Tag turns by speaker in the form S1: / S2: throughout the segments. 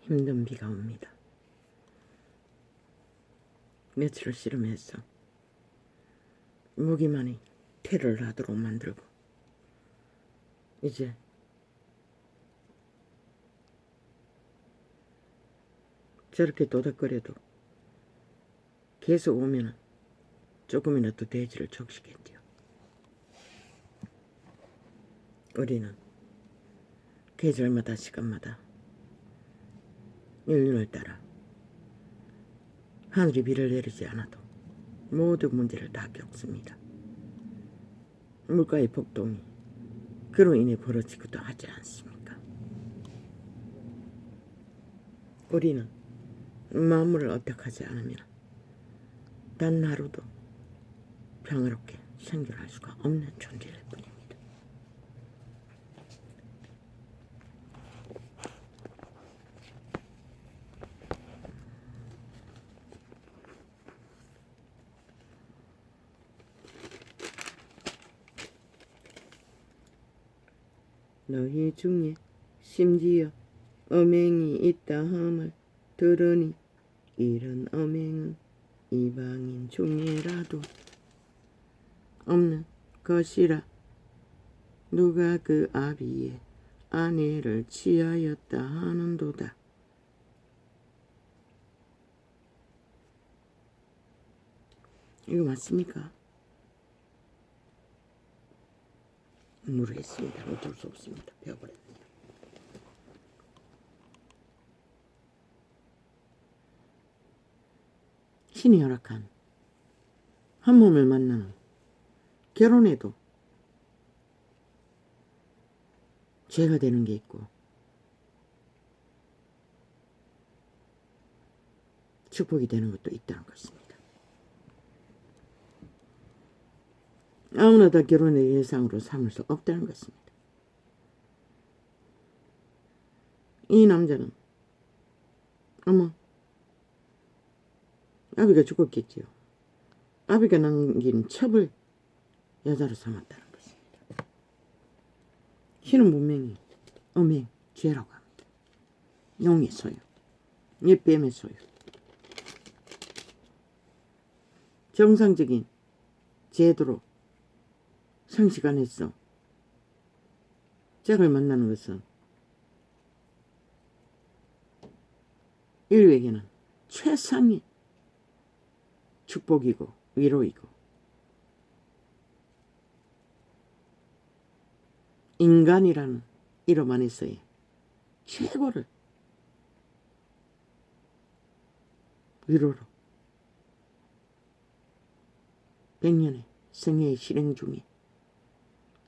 S1: 힘든 비가 옵니다. 며칠을 씨름했어. 무기만이 퇴를 하도록 만들고 이제 저렇게 도닥거려도 계속 오면은 조금이라도 대지를 촉시겠지요. 우리는 계절마다 시간마다 인륜을 따라 하늘이 비를 내리지 않아도 모든 문제를 다 겪습니다. 물가의 폭동이 그로 인해 벌어지기도 하지 않습니까? 우리는 만물을 어택하지 않으면 단 하루도 평화롭게 생존할 수가 없는 존재일 뿐입니다. 너희 중에 심지어 어맹이 있다 함을 들으니 이런 어맹은 이방인 중에라도 없는 것이라. 누가 그 아비의 아내를 취하였다 하는도다. 이거 맞습니까? 모르겠습니다. 어쩔 수 없습니다. 배워버렸네요. 신이 허락한 한 몸을 만나는 결혼에도 죄가 되는 게 있고 축복이 되는 것도 있다는 것입니다. 아무나 다 결혼의 예상으로 삼을 수 없다는 것입니다. 이 남자는 어머 아비가 죽었겠지요. 아비가 남긴 첩을 여자로 삼았다는 것입니다. 신은 분명히 어맹, 죄라고 합니다. 용의 소유, 뱀의 소유. 정상적인 제도로 상식 안에서 짝을 만나는 것은 인류에게는 최상의 축복이고 위로이고 인간이라는 이름 안에서의 최고를 위로로 100년의 생애의 실행 중에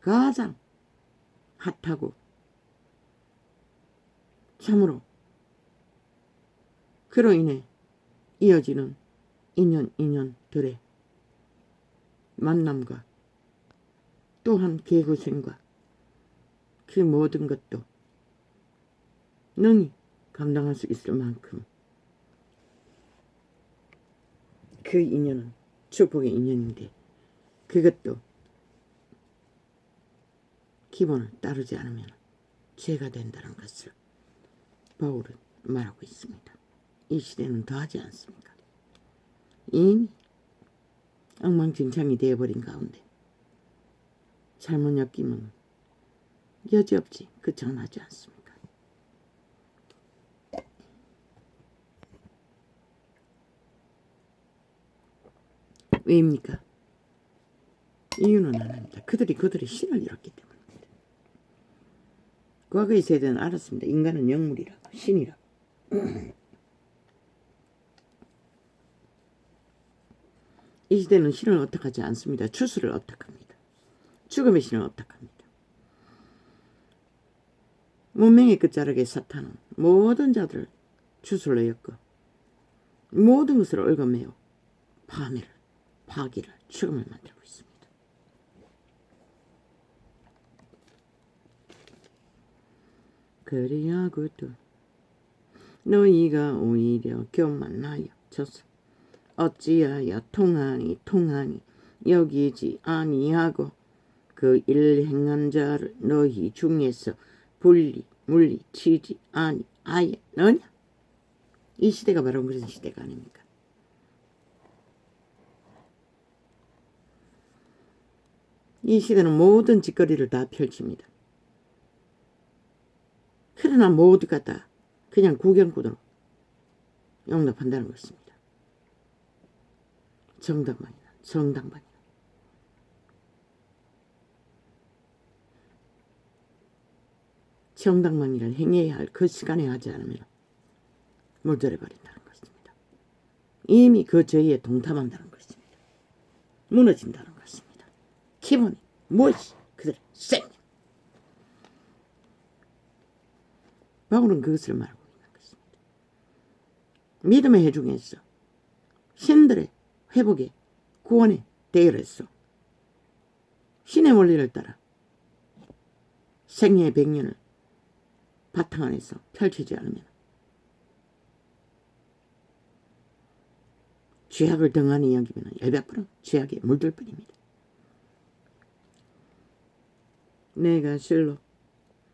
S1: 가장 핫하고 참으로 그로 인해 이어지는 인연들의 만남과 또한 개고생과 그 모든 것도 능히 감당할 수 있을 만큼 그 인연은 축복의 인연인데 그것도 기본을 따르지 않으면 죄가 된다는 것을 바울은 말하고 있습니다. 이 시대는 더하지 않습니까? 이미 엉망진창이 되어버린 가운데 잘못 엮이면 여지없이 그쳐나지 않습니까? 왜입니까? 이유는 하나입니다. 그들이 신을 잃었기 때문입니다. 과거의 세대는 알았습니다. 인간은 영물이라고, 신이라고. 이 시대는 신을 어택하지 않습니다. 추수를 어택합니다. 죽음의 신을 어택합니다. 문명의 끝자락의 사탄은 모든 자들을 추수를 엮고 모든 것을 얽어매어 파멸을, 파기를, 죽음을 만들고 있습니다. 그리하고도 너희가 오히려 교만하여 졌어. 어찌하여 통하니 여기지 아니하고 그 일 행한 자를 너희 중에서 물리치지 아니하였느냐? 이 시대가 바로 그런 시대가 아닙니까? 이 시대는 모든 짓거리를 다 펼칩니다. 그러나 모두가 다 그냥 구경꾼으로 용납한다는 것입니다. 정당방이다. 정당방이다. 정당방위를 행해야 할 그 시간에 하지 않으면 물들여 버린다는 것입니다. 이미 그 저희에 동참한다는 것입니다. 무너진다는 것입니다. 기본이 무엇이 그들의 생명. 바울은 그것을 말하고 있는 것입니다. 믿음의 해중에서 신들의 회복에 구원에 대열했어. 신의 원리를 따라 생애의 백년을 바탕 안에서 펼치지 않으면 죄악을 등한히 여기면 열백번은 죄악에 물들 뿐입니다. 내가 실로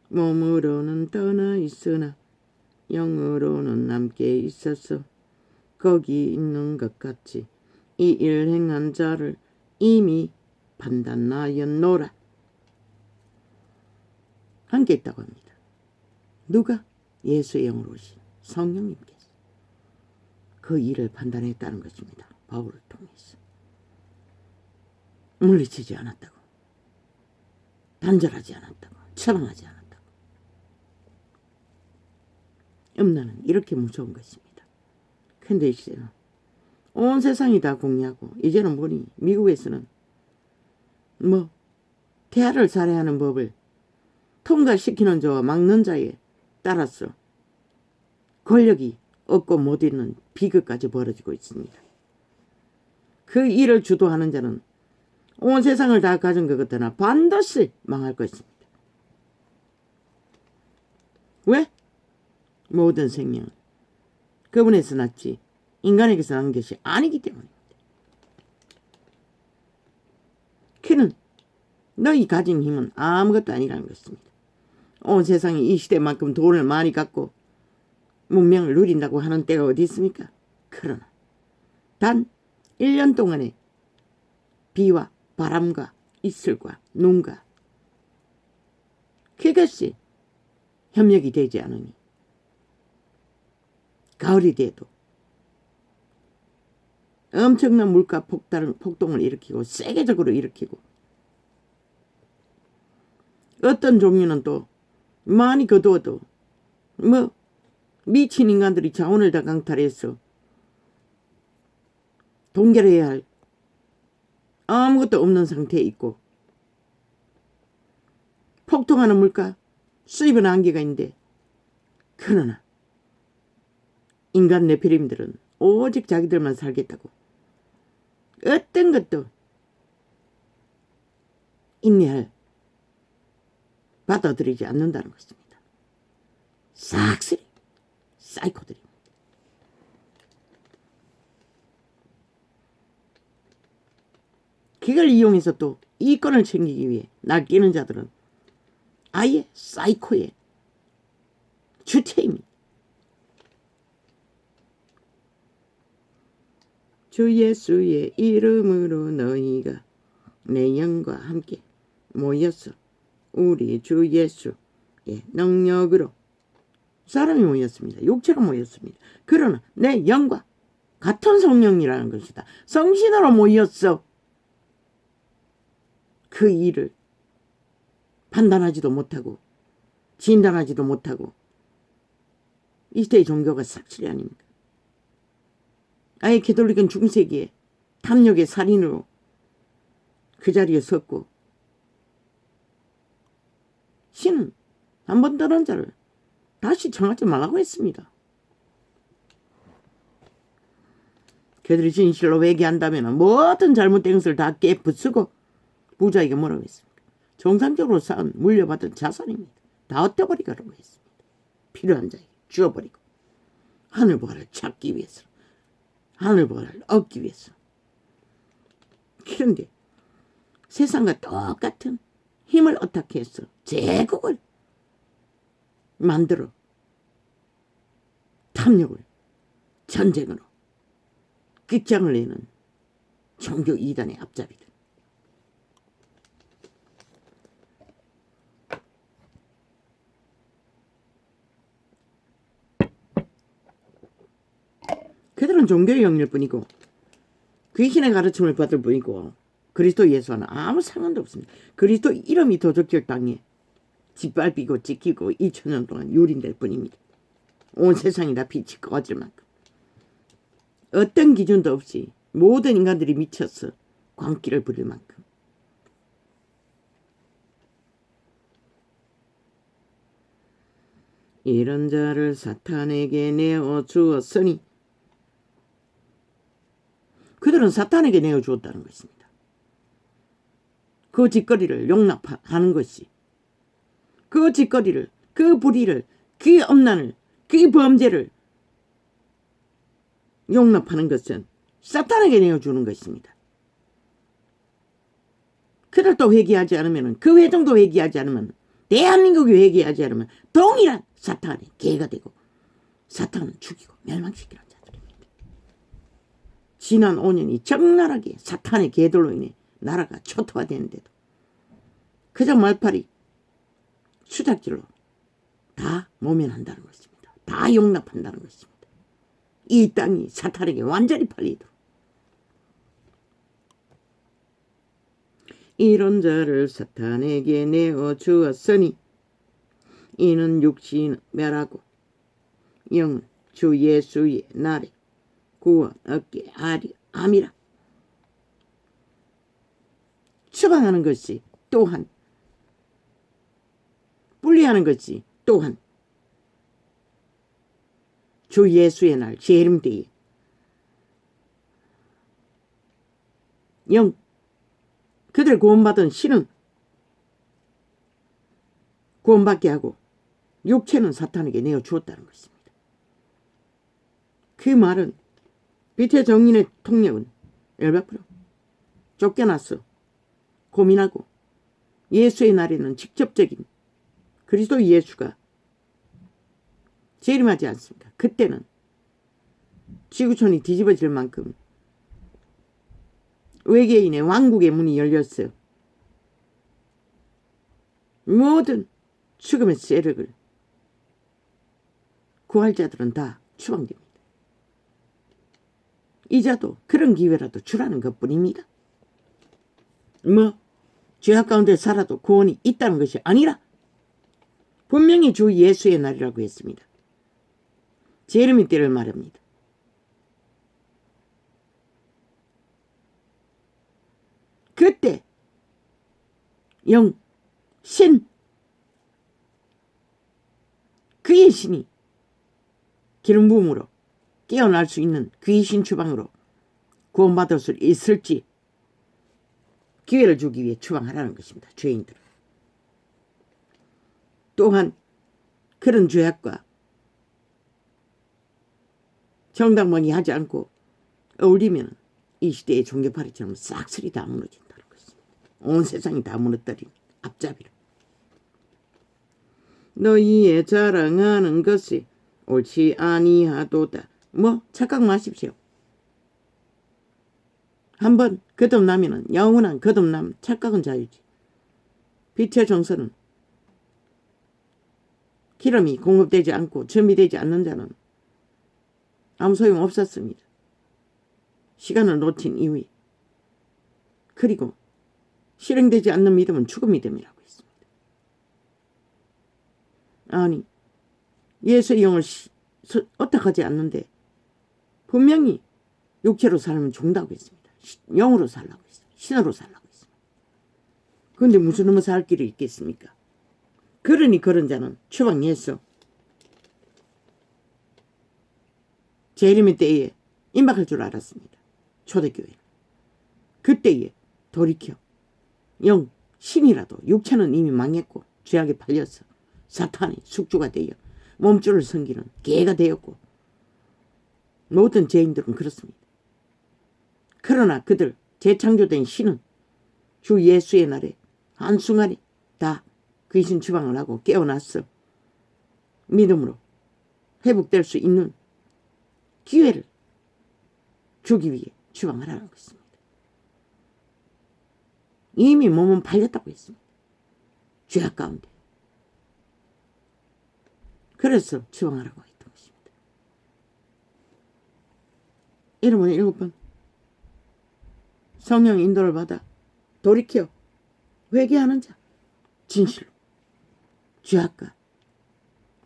S1: 몸으로는 떠나 있으나 영으로는 함께 있었어. 거기 있는 것 같이 이 일 행한 자를 이미 판단하였노라. 함께 있다고 합니다. 누가? 예수의 영으로 오신 성령님께서 그 일을 판단했다는 것입니다. 바울을 통해서. 물리치지 않았다고. 단절하지 않았다고. 처방하지 않았다고. 음란은 이렇게 무서운 것입니다. 근데 이제 온 세상이 다 공유하고 이제는 보니 미국에서는 태아를 살해하는 법을 통과시키는 자와 막는 자에 따라서 권력이 없고 못 있는 비극까지 벌어지고 있습니다. 그 일을 주도하는 자는 온 세상을 다 가진 것 같으나 반드시 망할 것입니다. 왜? 모든 생명은 그분에서 났지 인간에게서 난 것이 아니기 때문입니다. 그는 너희 가진 힘은 아무것도 아니라는 것입니다. 온 세상이 이 시대만큼 돈을 많이 갖고 문명을 누린다고 하는 때가 어디 있습니까? 그러나 단 1년 동안의 비와 바람과 이슬과 눈과 그것이 협력이 되지 않으니 가을이 돼도 엄청난 물가 폭동을 일으키고 세계적으로 일으키고 어떤 종류는 또 많이 거두어도 미친 인간들이 자원을 다 강탈해서 동결해야 할 아무것도 없는 상태에 있고 폭통하는 물가 수입은 한계가 있는데 그러나 인간 네피림들은 오직 자기들만 살겠다고 어떤 것도 인내할 받아들이지 않는다는 것입니다. 싹쓸이 사이코들입니다. 그걸 이용해서 또 이권을 챙기기 위해 날뛰는 자들은 아예 사이코의 주체입니다. 주 예수의 이름으로 너희가 내 영과 함께 모여서 우리 주 예수의 능력으로 사람이 모였습니다. 육체가 모였습니다. 그러나 내 영과 같은 성령이라는 것이다. 성신으로 모였어. 그 일을 판단하지도 못하고 진단하지도 못하고 이 시대의 종교가 싹쓸이 아닙니까? 아예 가톨릭은 중세기에 탐욕의 살인으로 그 자리에 섰고 신은 한 번 떠난 자를 다시 청하지 말라고 했습니다. 그들이 진실로 회개한다면 모든 잘못된 것을 다 깨부수고 부자에게 뭐라고 했습니까? 정상적으로 쌓은 물려받은 자산입니다. 다 얻어버리라고 했습니다. 필요한 자에게 주어버리고 하늘보화를 찾기 위해서 하늘보화를 얻기 위해서. 그런데 세상과 똑같은 힘을 어떻게 해서 제국을 만들어 탐욕을 전쟁으로 끝장을 내는 종교 이단의 앞잡이들. 그들은 종교의 영일 뿐이고 귀신의 가르침을 받을 뿐이고 그리스도 예수와는 아무 상관도 없습니다. 그리스도 이름이 도적질 땅에 짓밟히고 찍히고 2000년 동안 유린될 뿐입니다. 온 세상이 다 빛이 꺼질 만큼 어떤 기준도 없이 모든 인간들이 미쳐서 광기를 부릴 만큼 이런 자를 사탄에게 내어주었으니 그들은 사탄에게 내어주었다는 것입니다. 그 짓거리를 용납하는 것이 그 짓거리를 그 불의를 그 엄난을 그 범죄를 용납하는 것은 사탄에게 내어주는 것입니다. 그들도 회개하지 않으면 그 회중도 회개하지 않으면 대한민국이 회개하지 않으면 동일한 사탄의 개가 되고 사탄은 죽이고 멸망시키는 자들입니다. 지난 5년이 적나라하게 사탄의 개들로 인해 나라가 초토화되는데도 그저 말팔이 수작질로 다 모면한다는 것입니다. 다 용납한다는 것입니다. 이 땅이 사탄에게 완전히 팔리도록 이런 자를 사탄에게 내어주었으니 이는 육신은 멸하고 영은 주 예수의 날에 구원 얻게 함이라. 추방하는 것이 또한 분리하는 것이 또한 주 예수의 날 재림 때에 영 그들 구원받은 신은 구원받게 하고 육체는 사탄에게 내어주었다는 것입니다. 그 말은 빛의 정인의 통력은 열받풀어 쫓겨났어 고민하고 예수의 날에는 직접적인 그리스도 예수가 재림하지 않습니까? 그때는 지구촌이 뒤집어질 만큼 외계인의 왕국의 문이 열렸어요. 모든 죽음의 세력을 구할 자들은 다 추방됩니다. 이자도 그런 기회라도 주라는 것뿐입니다. 죄악 가운데 살아도 구원이 있다는 것이 아니라 분명히 주 예수의 날이라고 했습니다. 재림의 때를 말합니다. 그때 영, 신, 그의 신이 기름 부음으로 깨어날 수 있는 귀신 추방으로 구원받을 수 있을지 기회를 주기 위해 추방하라는 것입니다. 죄인들을. 또한 그런 죄악과 정당방위 하지 않고 어울리면 이 시대의 종교파리처럼 싹쓸이 다 무너진다는 것입니다. 온 세상이 다 무너뜨린 앞잡이로. 너희의 자랑하는 것이 옳지 아니하도다. 착각 마십시오. 한번 거듭나면은 영원한 거듭남 착각은 자유지. 빛의 정서는 기름이 공급되지 않고 준비되지 않는 자는 아무 소용 없었습니다. 시간을 놓친 이후에. 그리고 실행되지 않는 믿음은 죽은 믿음이라고 했습니다. 아니 예수의 영을 어떡하지 않는데 분명히 육체로 살면 죽는다고 했습니다. 영으로 살라고 했어요. 신으로 살라고 했습니다. 그런데 무슨 놈의 살 길이 있겠습니까? 그러니 그런 자는 추방해서 재림의 때에 임박할 줄 알았습니다. 초대교회. 그때에 돌이켜 영, 신이라도 육체는 이미 망했고 죄악에 팔려서 사탄의 숙주가 되어 몸줄을 섬기는 개가 되었고 모든 죄인들은 그렇습니다. 그러나 그들 재창조된 신은 주 예수의 날에 한순간에 다 귀신 추방을 하고 깨어났어 믿음으로 회복될 수 있는 기회를 주기 위해 추방하라는 것입니다. 이미 몸은 팔렸다고 했습니다. 죄악 가운데. 그래서 추방하라고 했던 것입니다. 여러분은 7번 성령 인도를 받아 돌이켜 회개하는 자, 진실로 죄악과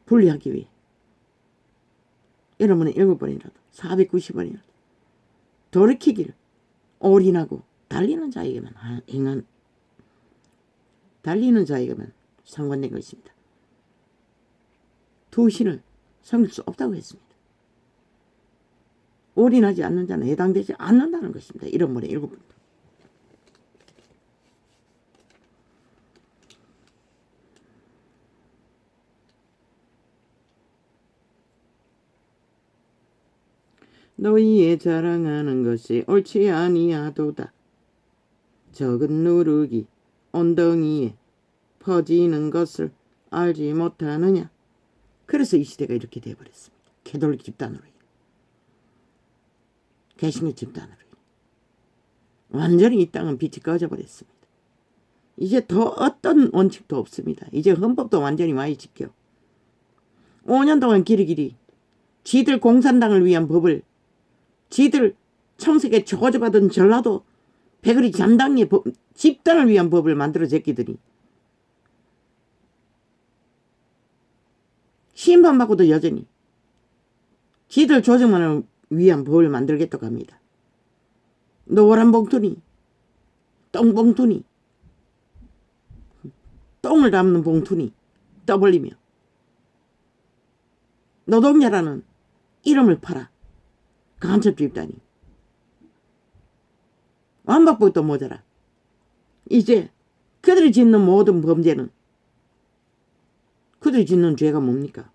S1: 분리하기 위해 여러분은 7번이라도 490번이라도 돌이키기를 올인하고 달리는 자에게만 달리는 자에게만 상관된 것입니다. 두 신을 섬길 수 없다고 했습니다. 올인하지 않는 자는 해당되지 않는다는 것입니다. 1번에 7번. 너희의 자랑하는 것이 옳지 아니하도다. 적은 누룩이 엉덩이에 퍼지는 것을 알지 못하느냐. 그래서 이 시대가 이렇게 되어버렸습니다. 캐톨릭 집단으로 인해, 개신교 집단으로 인해 완전히 이 땅은 빛이 꺼져버렸습니다. 이제 더 어떤 원칙도 없습니다. 이제 헌법도 완전히 많이 지켜 5년 동안 길이길이 지들 공산당을 위한 법을, 지들 청색에 저주받은 전라도 백어리 잔당의 집단을 위한 법을 만들어 제끼더니 심판받고도 여전히 지들 조정만을 위한 법을 만들겠다고 합니다. 노란 봉투니 똥봉투니 똥을 담는 봉투니 떠벌리며 노동자라는 이름을 팔아 간첩 집단이 완박법도 모자라 이제 그들이 짓는 모든 범죄는, 그들이 짓는 죄가 뭡니까?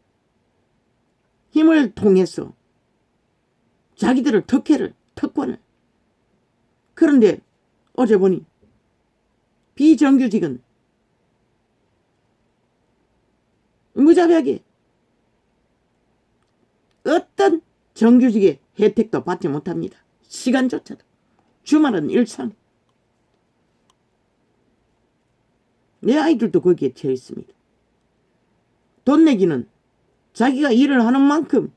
S1: 힘을 통해서 자기들의 특권을. 그런데 어제 보니 비정규직은 무자비하게 어떤 정규직의 혜택도 받지 못합니다. 시간조차도. 주말은 일상. 내 아이들도 거기에 처해 있습니다. 돈 내기는 자기가 일을 하는 만큼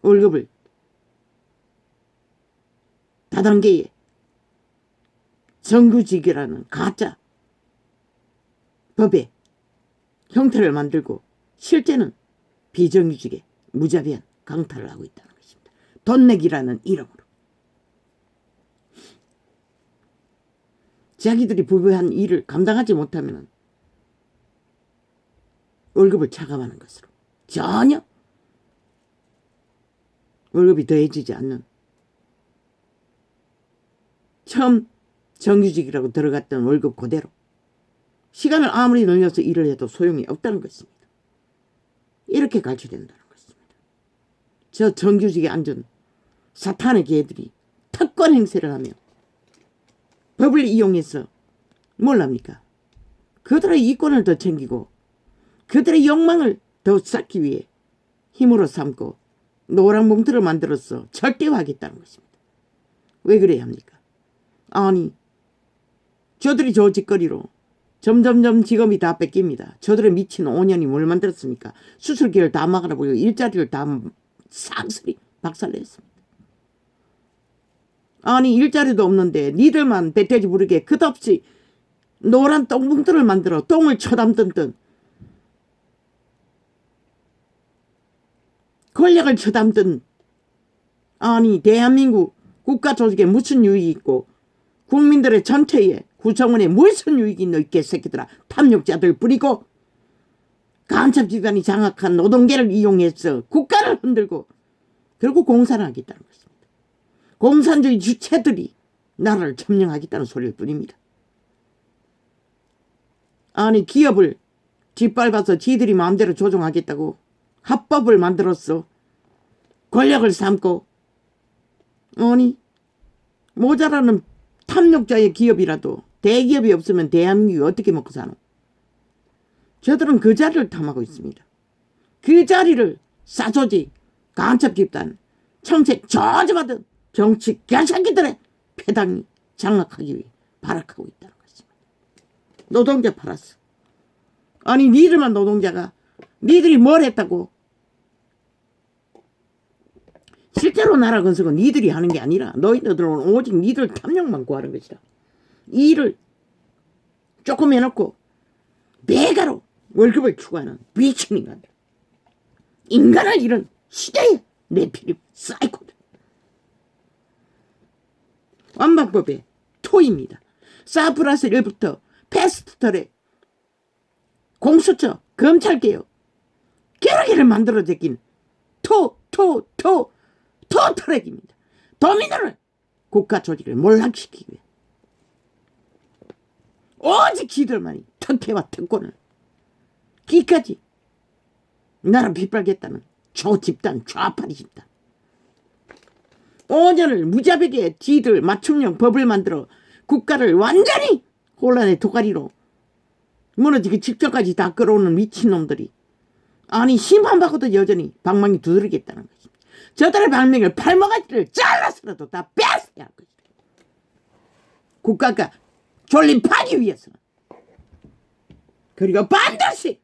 S1: 월급을 다단계의 정규직이라는 가짜 법의 형태를 만들고 실제는 비정규직의 무자비한 강탈을 하고 있다는 것입니다. 돈 내기라는 이름으로. 자기들이 부부한 일을 감당하지 못하면 월급을 차감하는 것으로 전혀 월급이 더해지지 않는, 처음 정규직이라고 들어갔던 월급 그대로 시간을 아무리 늘려서 일을 해도 소용이 없다는 것입니다. 이렇게 가르쳐된다는 것입니다. 저 정규직에 앉은 사탄의 개들이 특권 행세를 하며 법을 이용해서 뭘 합니까? 그들의 이권을 더 챙기고 그들의 욕망을 더 쌓기 위해 힘으로 삼고 노란 봉투를 만들어서 절대화하겠다는 것입니다. 왜 그래야 합니까? 아니, 저들이 저 짓거리로 점점점 직업이 다 뺏깁니다. 저들의 미친 5년이 뭘 만들었습니까? 수술기를 다 막아보고 일자리를 다 싹쓸이 박살냈습니다. 아니, 일자리도 없는데 니들만 배돼지 부르게 끝없이 노란 똥봉투를 만들어 똥을 쳐담든 권력을 쳐담든, 아니 대한민국 국가 조직에 무슨 유익이 있고 국민들의 전체에 구성원에 무슨 유익이 있노 이 개새끼들아. 탐욕자들 뿌리고 간첩 집단이 장악한 노동계를 이용해서 국가를 흔들고 결국 공산을 하겠다는 것입니다. 공산주의 주체들이 나라를 점령하겠다는 소리일 뿐입니다. 아니, 기업을 짓밟아서 지들이 마음대로 조종하겠다고 합법을 만들었어. 권력을 삼고, 아니, 모자라는 탐욕자의 기업이라도 대기업이 없으면 대한민국이 어떻게 먹고 사노? 저들은 그 자리를 탐하고 있습니다. 그 자리를 사조직, 간첩 집단, 청색 저주받은 정치 개새끼들의 패당이 장악하기 위해 발악하고 있다는 것입니다. 노동자 팔았어. 아니 니들만 노동자가 니들이 뭘 했다고? 실제로 나라 건설은 니들이 하는 게 아니라 너희들은 오직 니들 탐욕만 구하는 것이다. 이 일을 조금 해놓고 매가로 월급을 추구하는 미친 인간들. 인간을 잃은 시대의 내피림 사이코들. 완방법의 토입니다. 사프라스 1부터 패스트털의 공수처, 검찰개혁, 개혁을 만들어 제낀 토트랙입니다. 도민들을 국가 조직을 몰락시키기 위해 오직 지들만이 특혜와 특권을 기까지 나라 빗발겠다는 조집단, 좌파리 집단. 5년을 무자백에 지들 맞춤형 법을 만들어 국가를 완전히 혼란의 도가리로 무너지기 직전까지 다 끌어오는 미친놈들이 아니 심판받고도 여전히 방망이 두드리겠다는 것입니다. 저들의 방망이를 팔목아지를 잘라서라도 다 뺏어야 할 것이다. 국가가 존립하기 위해서는. 그리고 반드시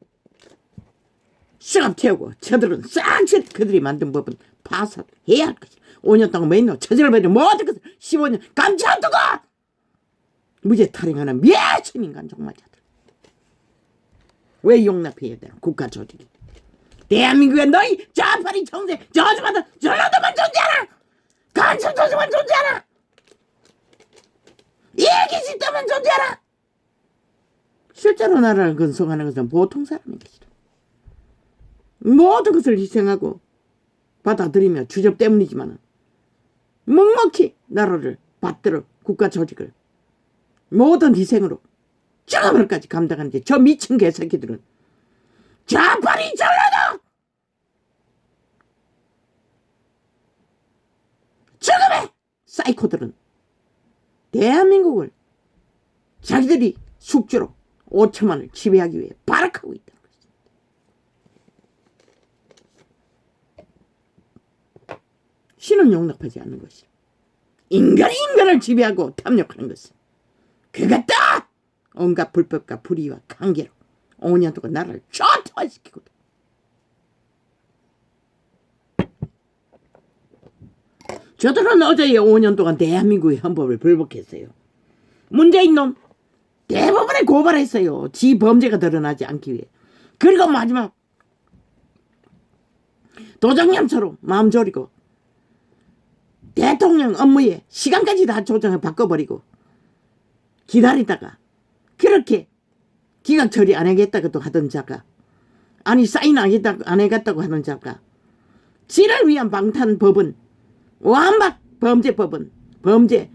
S1: 수갑 태우고 저들은 싹쓸이 그들이 만든 법은 파산해야 할 것이다. 5년 동안 맨날 저질러버린 모든 것을 15년 감춰두고 무죄 탈행하는 미친 인간 종말자들. 왜 용납해야 되나 국가 조직이. 대한민국에 너희 좌파리 청세 저주받은 전라도만 존재하나. 간첩 조직만 존재하나. 이기 집단만 존재하나. 실제로 나라를 건설하는 것은 보통 사람인 것이다. 모든 것을 희생하고 받아들이며 주접 때문이지만 묵묵히 나라를 받들어 국가 조직을 모든 희생으로 죽음을까지 감당하는데 저 미친 개새끼들은 좌파리 전라도 죽음의 사이코들은 대한민국을 자기들이 숙주로 5천만을 지배하기 위해 발악하고 있다는 것입니다. 신은 용납하지 않는 것이다. 인간이 인간을 지배하고 탐욕하는 것은 그것도 온갖 불법과 불의와 강계로 5년 동안 나라를 초토화시키거든. 저들은 어제의 5년 동안 대한민국의 헌법을 불복했어요. 문재인 놈 대법원에 고발했어요. 지 범죄가 드러나지 않기 위해. 그리고 마지막 도정냠처럼 마음 졸이고 대통령 업무에 시간까지 다 조정해 바꿔버리고 기다리다가 그렇게 기각 처리 안 하겠다고 하던 자가 아니 사인 안 하겠다고 하는 자가 지를 위한 방탄법은 완박 범죄법은 범죄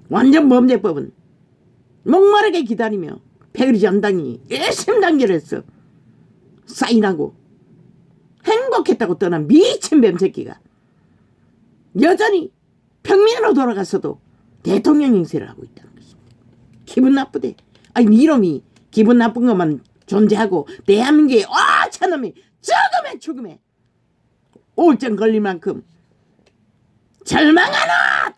S1: 완전 범죄법은 목마르게 기다리며 패거리 전당이 1심 단계를 해서 사인하고 행복했다고 떠난 미친 뱀새끼가 여전히 평민으로 돌아가서도 대통령 행세를 하고 있다는 것입니다. 기분 나쁘대. 아니 이놈이 기분 나쁜 것만 존재하고 대한민국의 저놈이 죽음에 우울증 걸릴 만큼 절망하는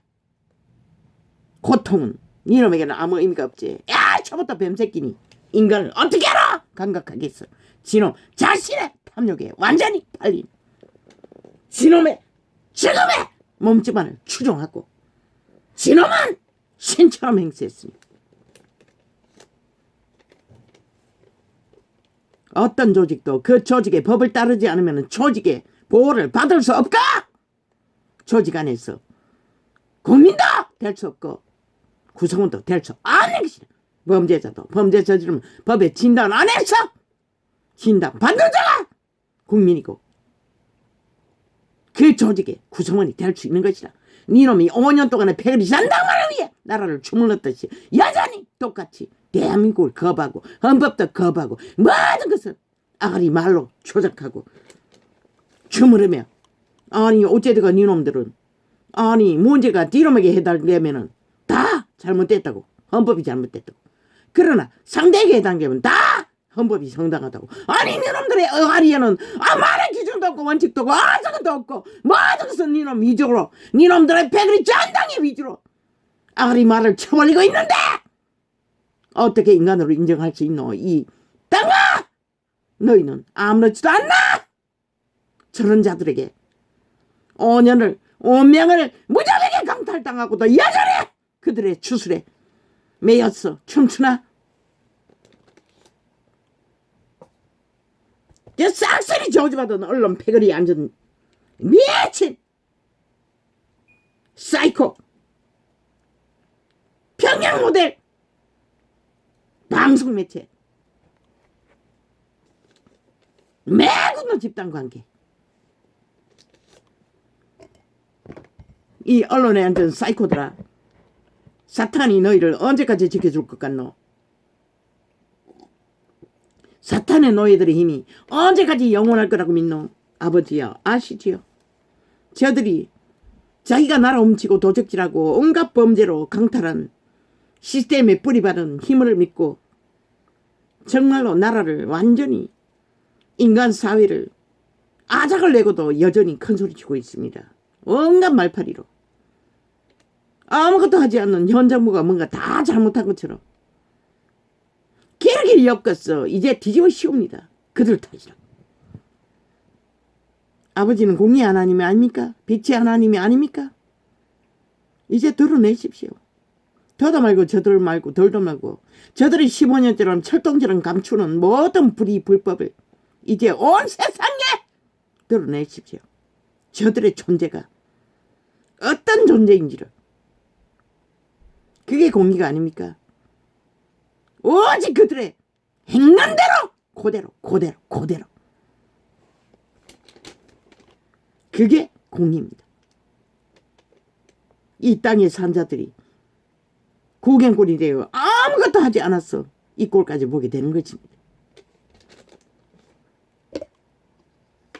S1: 고통은 이놈에게는 아무 의미가 없지. 야 저부터 뱀새끼니 인간을 어떻게 알아? 감각하겠어. 지놈 자신의 탐욕에 완전히 팔린 지놈의 죽음의 몸집만을 추종하고 지놈은 신처럼 행세했습니다. 어떤 조직도 그 조직의 법을 따르지 않으면 조직의 보호를 받을 수 없고 조직 안에서 국민도 될 수 없고 구성원도 될 수 없는 것이다. 범죄자도 범죄 저지르면 법의 진단 안에서 진단 받는 자가 국민이고 그 조직의 구성원이 될 수 있는 것이다. 니놈이 5년 동안의 패거리 잔당만을 위해 나라를 주물렀듯이 여전히 똑같이 대한민국을 거부하고 헌법도 거부하고 모든 것을 아가리 말로 조작하고 주무르며 아니 어째다가 니놈들은 아니 문제가 니놈에게 해당되면은 다 잘못됐다고 헌법이 잘못됐다고 그러나 상대에게 해당되면 다 헌법이 정당하다고. 아니 니놈들의 어가리에는 말의 기준도 없고 원칙도 없고 아무것도 없고 뭐하면서 니놈 위주로 니놈들의 패거리 전당의 위주로 아가리 말을 쳐버리고 있는데 어떻게 인간으로 인정할 수 있노 이 땅아. 너희는 아무렇지도 않나. 저런 자들에게 5명을 무자비하게 강탈당하고도 여전히 그들의 추술에 매였어 춤추나. 싹쓸이 저주받은 언론 패거리에 앉은 미친 사이코 평양 모델 방송 매체 매군노 집단관계 이 언론에 앉은 사이코들아. 사탄이 너희를 언제까지 지켜줄 것 같노? 사탄의 노예들의 힘이 언제까지 영원할 거라고 믿노? 아버지여 아시지요? 저들이 자기가 나라 훔치고 도적질하고 온갖 범죄로 강탈한 시스템에 뿌리받은 힘을 믿고 정말로 나라를 완전히 인간 사회를 아작을 내고도 여전히 큰소리치고 있습니다. 온갖 말파리로 아무것도 하지 않는 현 정부가 뭔가 다 잘못한 것처럼 길게 엮었어. 이제 뒤집어 씌웁니다. 그들 탓이라. 아버지는 공의 하나님이 아닙니까? 빛의 하나님이 아닙니까? 이제 드러내십시오. 더도 말고 저들 말고 덜도 말고 저들이 15년처럼 철동처럼 감추는 모든 불의 불법을 이제 온 세상에 드러내십시오. 저들의 존재가 어떤 존재인지를. 그게 공의가 아닙니까? 오직 그들의 행난 대로 그대로 그게 공의입니다. 이 땅의 산자들이 구경꾼이 되어 아무것도 하지 않았어 이 꼴까지 보게 되는 것입니다.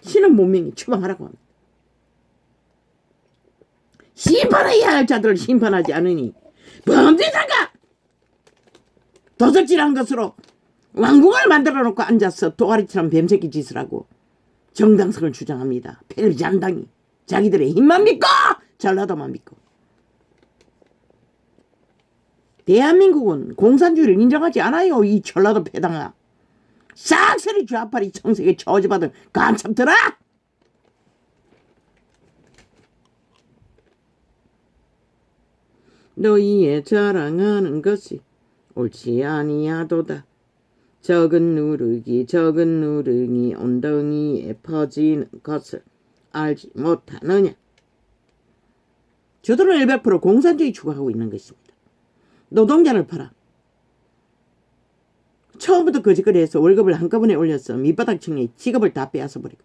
S1: 신은 문명이 추방하라고 합니다. 심판해야 할 자들을 심판하지 않으니 범죄자가 도적질한 것으로 왕궁을 만들어 놓고 앉아서 도가리처럼 뱀새끼 짓을 하고 정당성을 주장합니다. 패거리 잔당이 자기들의 힘만 믿고 전라도만 믿고. 대한민국은 공산주의를 인정하지 않아요. 이 전라도 패당아. 싹쓸이 좌파리 청색에 저주받은 간첩들아. 너희의 자랑하는 것이 옳지 아니하도다. 적은 누르기 엉덩이에 퍼지는 것을 알지 못하느냐. 저들은 100% 공산주의 추구하고 있는 것입니다. 노동자를 팔아. 처음부터 거짓거리해서 월급을 한꺼번에 올려서 밑바닥층에 직업을 다 빼앗아버리고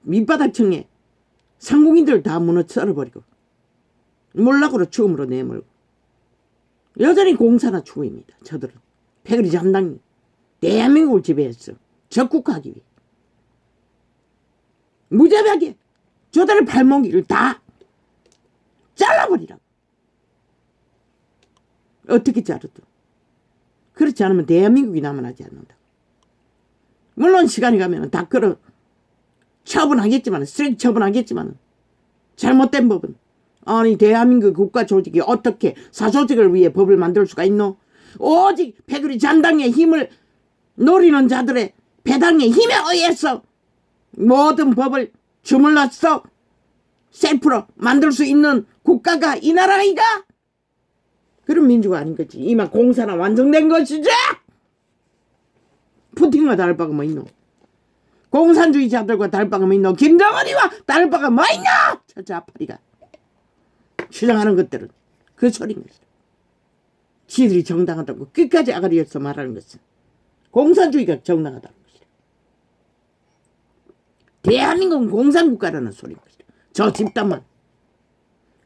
S1: 밑바닥층에 상공인들 다 무너 썰어버리고 몰락으로 죽음으로 내몰고 여전히 공산화 추구입니다. 저들은 패거리 잔당이 대한민국을 지배했어. 적국하기 위해 무자비하게 저들의 발목을 다 잘라버리라고. 어떻게 자르든 그렇지 않으면 대한민국이 남아나지 않는다. 물론 시간이 가면 다 끌어 처분하겠지만 쓰레기 처분하겠지만 잘못된 법은 아니 대한민국 국가조직이 어떻게 사조직을 위해 법을 만들 수가 있노? 오직 패거리 잔당의 힘을 노리는 자들의 배당의 힘에 의해서 모든 법을 주물러서 셀프로 만들 수 있는 국가가 이 나라이가? 그런 민주가 아닌 거지. 이만 공산화 완성된 것이지. 푸틴과 다를 바가 뭐 있노? 공산주의자들과 다를 바가 뭐 있노? 김정은이와 다를 바가 뭐 있노? 저 좌파리가 주장하는 것들은 그 소리인 것이다. 지들이 정당하다고 끝까지 아가리에서 말하는 것은 공산주의가 정당하다는 것이다. 대한민국은 공산국가라는 소리인 것이다. 저 집단만.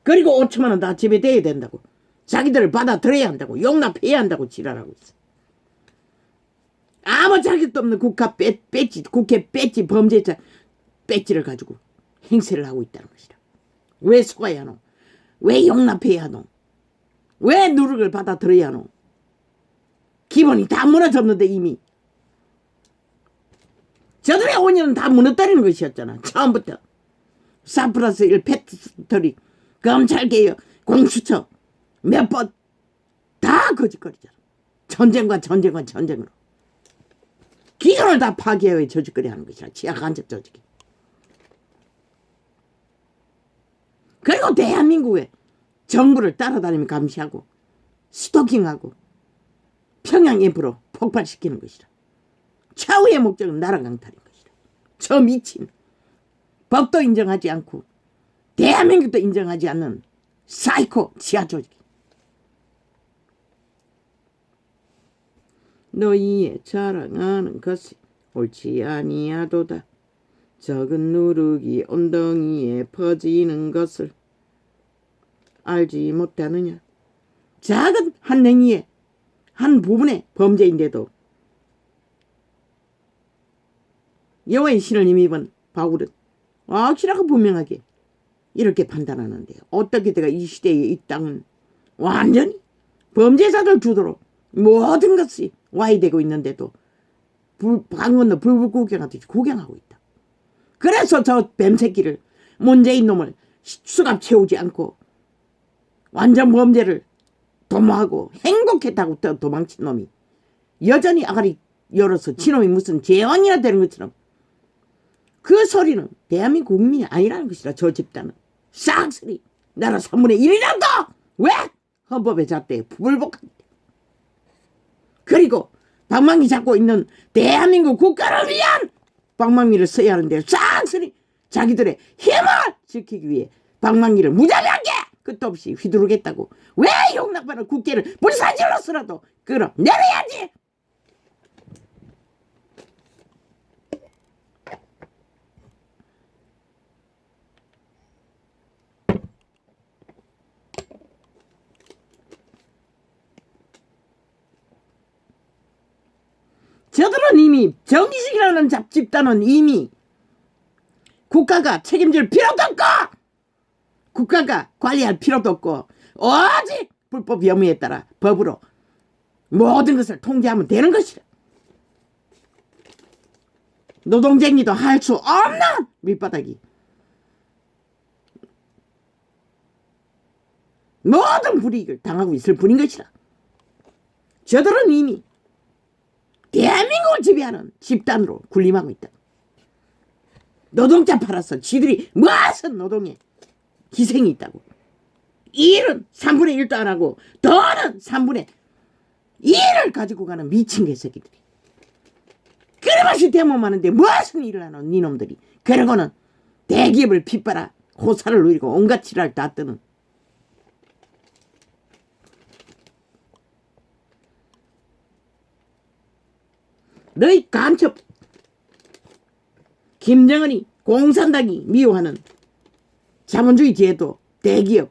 S1: 그리고 5천만 원 다 지배돼야 된다고. 자기들을 받아들여야 한다고. 용납해야 한다고 지랄하고 있어. 아무 자격도 없는 국회 배지 범죄자 배지를 가지고 행세를 하고 있다는 것이다. 왜 속아야 하노? 왜 용납해야 하노? 왜 누룩을 받아들여야 하노? 기본이 다 무너졌는데 이미. 저들의 5년은 다 무너뜨리는 것이었잖아. 처음부터. 사프라스 1 패스터리, 검찰개혁, 공수처 몇 번 다 거짓거리잖아. 전쟁과 전쟁으로. 기존을 다 파괴해 저짓거리 하는 것이야. 지하 간첩 조직이. 그리고 대한민국의 정부를 따라다니며 감시하고 스토킹하고 평양 인프로 폭발시키는 것이라. 최후의 목적은 나라 강탈인 것이라. 저 미친 법도 인정하지 않고 대한민국도 인정하지 않는 사이코 지하 조직. 너희의 자랑하는 것이 옳지 아니하도다. 적은 누룩이 엉덩이에 퍼지는 것을 알지 못하느냐. 작은 한 행위의 한 부분의 범죄인데도 여호와의 신을 힘입은 바울은 확실하고 분명하게 이렇게 판단하는데요. 어떻게 내가 이 시대에 이 땅은 완전히 범죄자들 주도로 모든 것이 와해되고 있는데도 강 건너 불불 구경하듯이 구경하고 있다. 그래서 저 뱀새끼를 문재인 놈을 수갑 채우지 않고 완전 범죄를 도모하고 행복했다고 도망친 놈이 여전히 아가리 열어서 지놈이 무슨 재앙이나 되는 것처럼 그 소리는 대한민국 국민이 아니라는 것이라. 저 집단은 싹쓸이 나라 3분의 1이란다. 왜? 헌법의 잣대에 불복한다. 그리고 방망이 잡고 있는 대한민국 국가를 위한 방망이를 써야 하는데 싹쓸이 자기들의 힘을 지키기 위해 방망이를 무자비하게 끝도 없이 휘두르겠다고. 왜 용납하는 국회를 불사질러서라도 끌어내려야지. 저들은 이미 정의식이라는 집단은 이미 국가가 책임질 필요도 없고 국가가 관리할 필요도 없고 오직 불법 혐의에 따라 법으로 모든 것을 통제하면 되는 것이라. 노동쟁이도 할 수 없는 밑바닥이 모든 불이익을 당하고 있을 뿐인 것이라. 저들은 이미 대한민국을 지배하는 집단으로 군림하고 있다. 노동자 팔아서 지들이 무슨 노동에 희생이 있다고. 일은 3분의 1도 안 하고 돈은 3분의 1을 가지고 가는 미친 개새끼들이. 그래마시 대모하는데 무슨 일을 하는 니놈들이. 그러고는 대기업을 핏바라 호사를 누리고 온갖 지랄 다 뜨는. 너희 간첩 김정은이 공산당이 미워하는 자본주의 제도 대기업.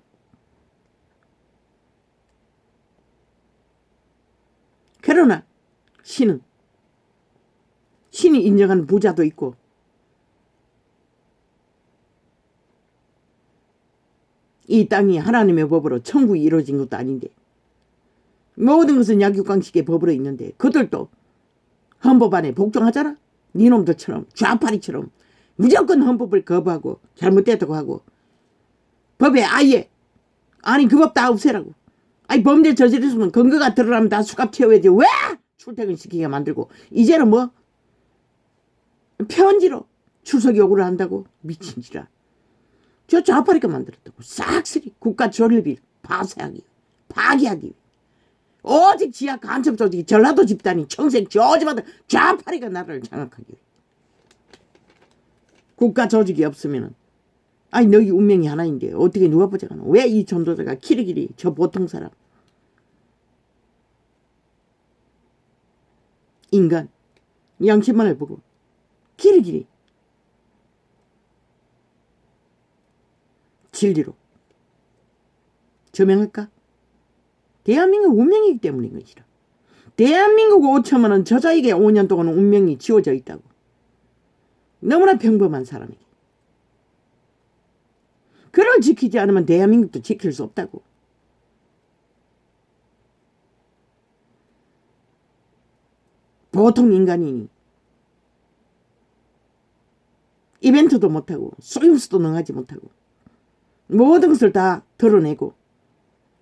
S1: 그러나 신이 인정하는 부자도 있고 이 땅이 하나님의 법으로 천국이 이루어진 것도 아닌데 모든 것은 약육강식의 법으로 있는데 그들도 헌법 안에 복종하잖아. 니놈들처럼 좌파리처럼 무조건 헌법을 거부하고 잘못됐다고 하고 법에 아예 아니 그 법 다 없애라고. 아니 범죄 저질렀으면 근거가 드러나면 다 수갑 채워야지. 왜 출퇴근시키게 만들고 이제는 뭐 편지로 출석 요구를 한다고. 미친지라. 저 좌파리가 만들었다고. 싹쓸이 국가 존립을 파괴하기 오직 지하 간첩 조직이 전라도 집단이 청생 저지마다 좌파리가 나라를 장악하기 위해. 국가 조직이 없으면은 아니 너희 운명이 하나인데 어떻게 누가 보자가노. 왜 이 전도자가 키리키리 저 보통 사람 인간 양심만을 보고 키리키리 진리로 저명할까? 대한민국 운명이기 때문인 것이라. 대한민국 5천만 원 저자에게 5년 동안 운명이 지워져 있다고. 너무나 평범한 사람에게. 그를 지키지 않으면 대한민국도 지킬 수 없다고. 보통 인간이니 이벤트도 못하고 소임수도 능하지 못하고 모든 것을 다 드러내고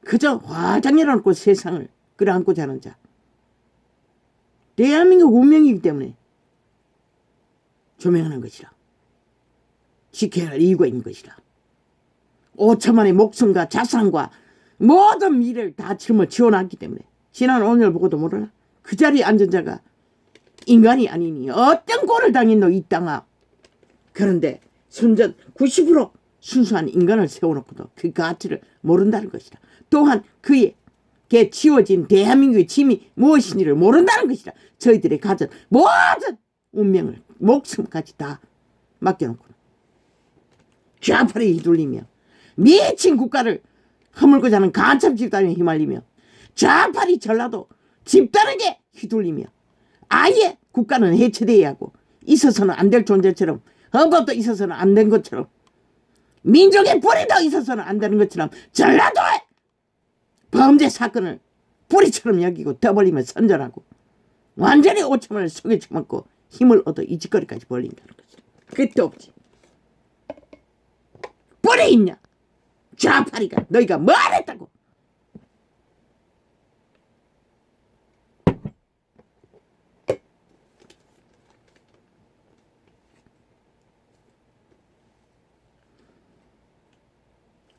S1: 그저 화장이라고 세상을 끌어안고 자는 자. 대한민국 운명이기 때문에 조명하는 것이라. 지켜야 할 이유가 있는 것이라. 5천만의 목숨과 자산과 모든 미래를 다 지원했기 때문에 지난 5년을 보고도 모르나? 그 자리에 앉은 자가 인간이 아니니 어떤 꼴을 당했노 이 땅아. 그런데 순전 90% 순수한 인간을 세워놓고도 그 가치를 모른다는 것이다. 또한 그에게 지워진 대한민국의 짐이 무엇인지를 모른다는 것이다. 저희들의 가진 모든 운명을 목숨까지 다 맡겨놓고 좌파에 휘둘리며 미친 국가를 허물고 자는 간첩 집단에 휘말리며 좌파리 전라도 집단에게 휘둘리며 아예 국가는 해체되어야 하고 있어서는 안 될 존재처럼 헌법도 있어서는 안 된 것처럼 민족의 뿌리도 있어서는 안 되는 것처럼 전라도의 범죄 사건을 뿌리처럼 여기고 떠벌리며 선전하고 완전히 오참을 속에 처먹고 힘을 얻어 이 짓거리까지 벌린다는 거지. 끝도 없지. 뿌리 있냐? 좌파리가 너희가 뭘 했다고?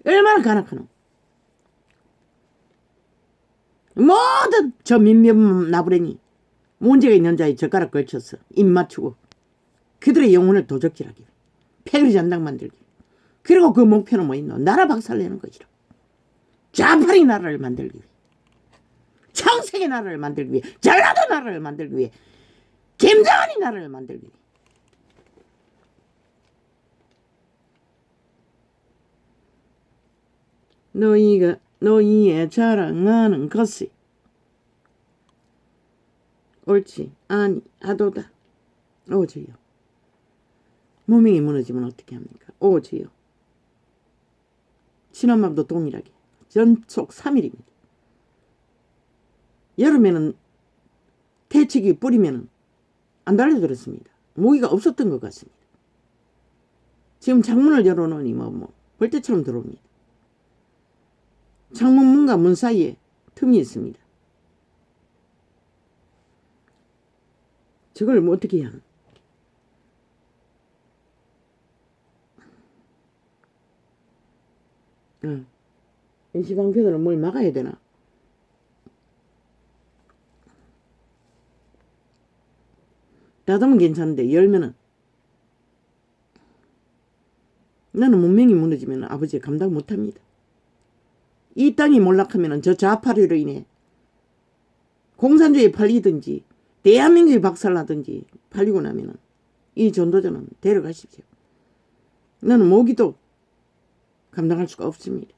S1: 얼마나 간악하노? 모든 저 민변 나부랭이 문제가 있는 자의 젓가락 걸쳐서 입 맞추고 그들의 영혼을 도적질하기 위해 패거리 잔당 만들기 위해. 그리고 그 목표는 뭐 있노? 나라 박살내는 것이라. 좌파리 나라를 만들기 위해, 청색의 나라를 만들기 위해, 전라도 나라를 만들기 위해, 김정은이 나라를 만들기 위해. 너희의 자랑하는 것이 옳지 아니하도다. 오 주여. 무명이 무너지면 어떻게 합니까? 오 주여. 지난밤도 동일하게 전속 3일입니다. 여름에는 태치기 뿌리면 안 달려들었습니다. 모기가 없었던 것 같습니다. 지금 창문을 열어놓으니 벌떼처럼 들어옵니다. 창문 문과 문 사이에 틈이 있습니다. 저걸 어떻게 해야 하나? 임시방편으로 뭘 막아야 되나? 닫으면 괜찮은데 열면은 나는 문명이 무너지면 아버지가 감당 못합니다. 이 땅이 몰락하면 저 좌파류로 인해 공산주의에 팔리든지 대한민국이 박살나든지 팔리고 나면 이 전도자는 데려가십시오. 나는 모기도 감당할 수가 없습니다.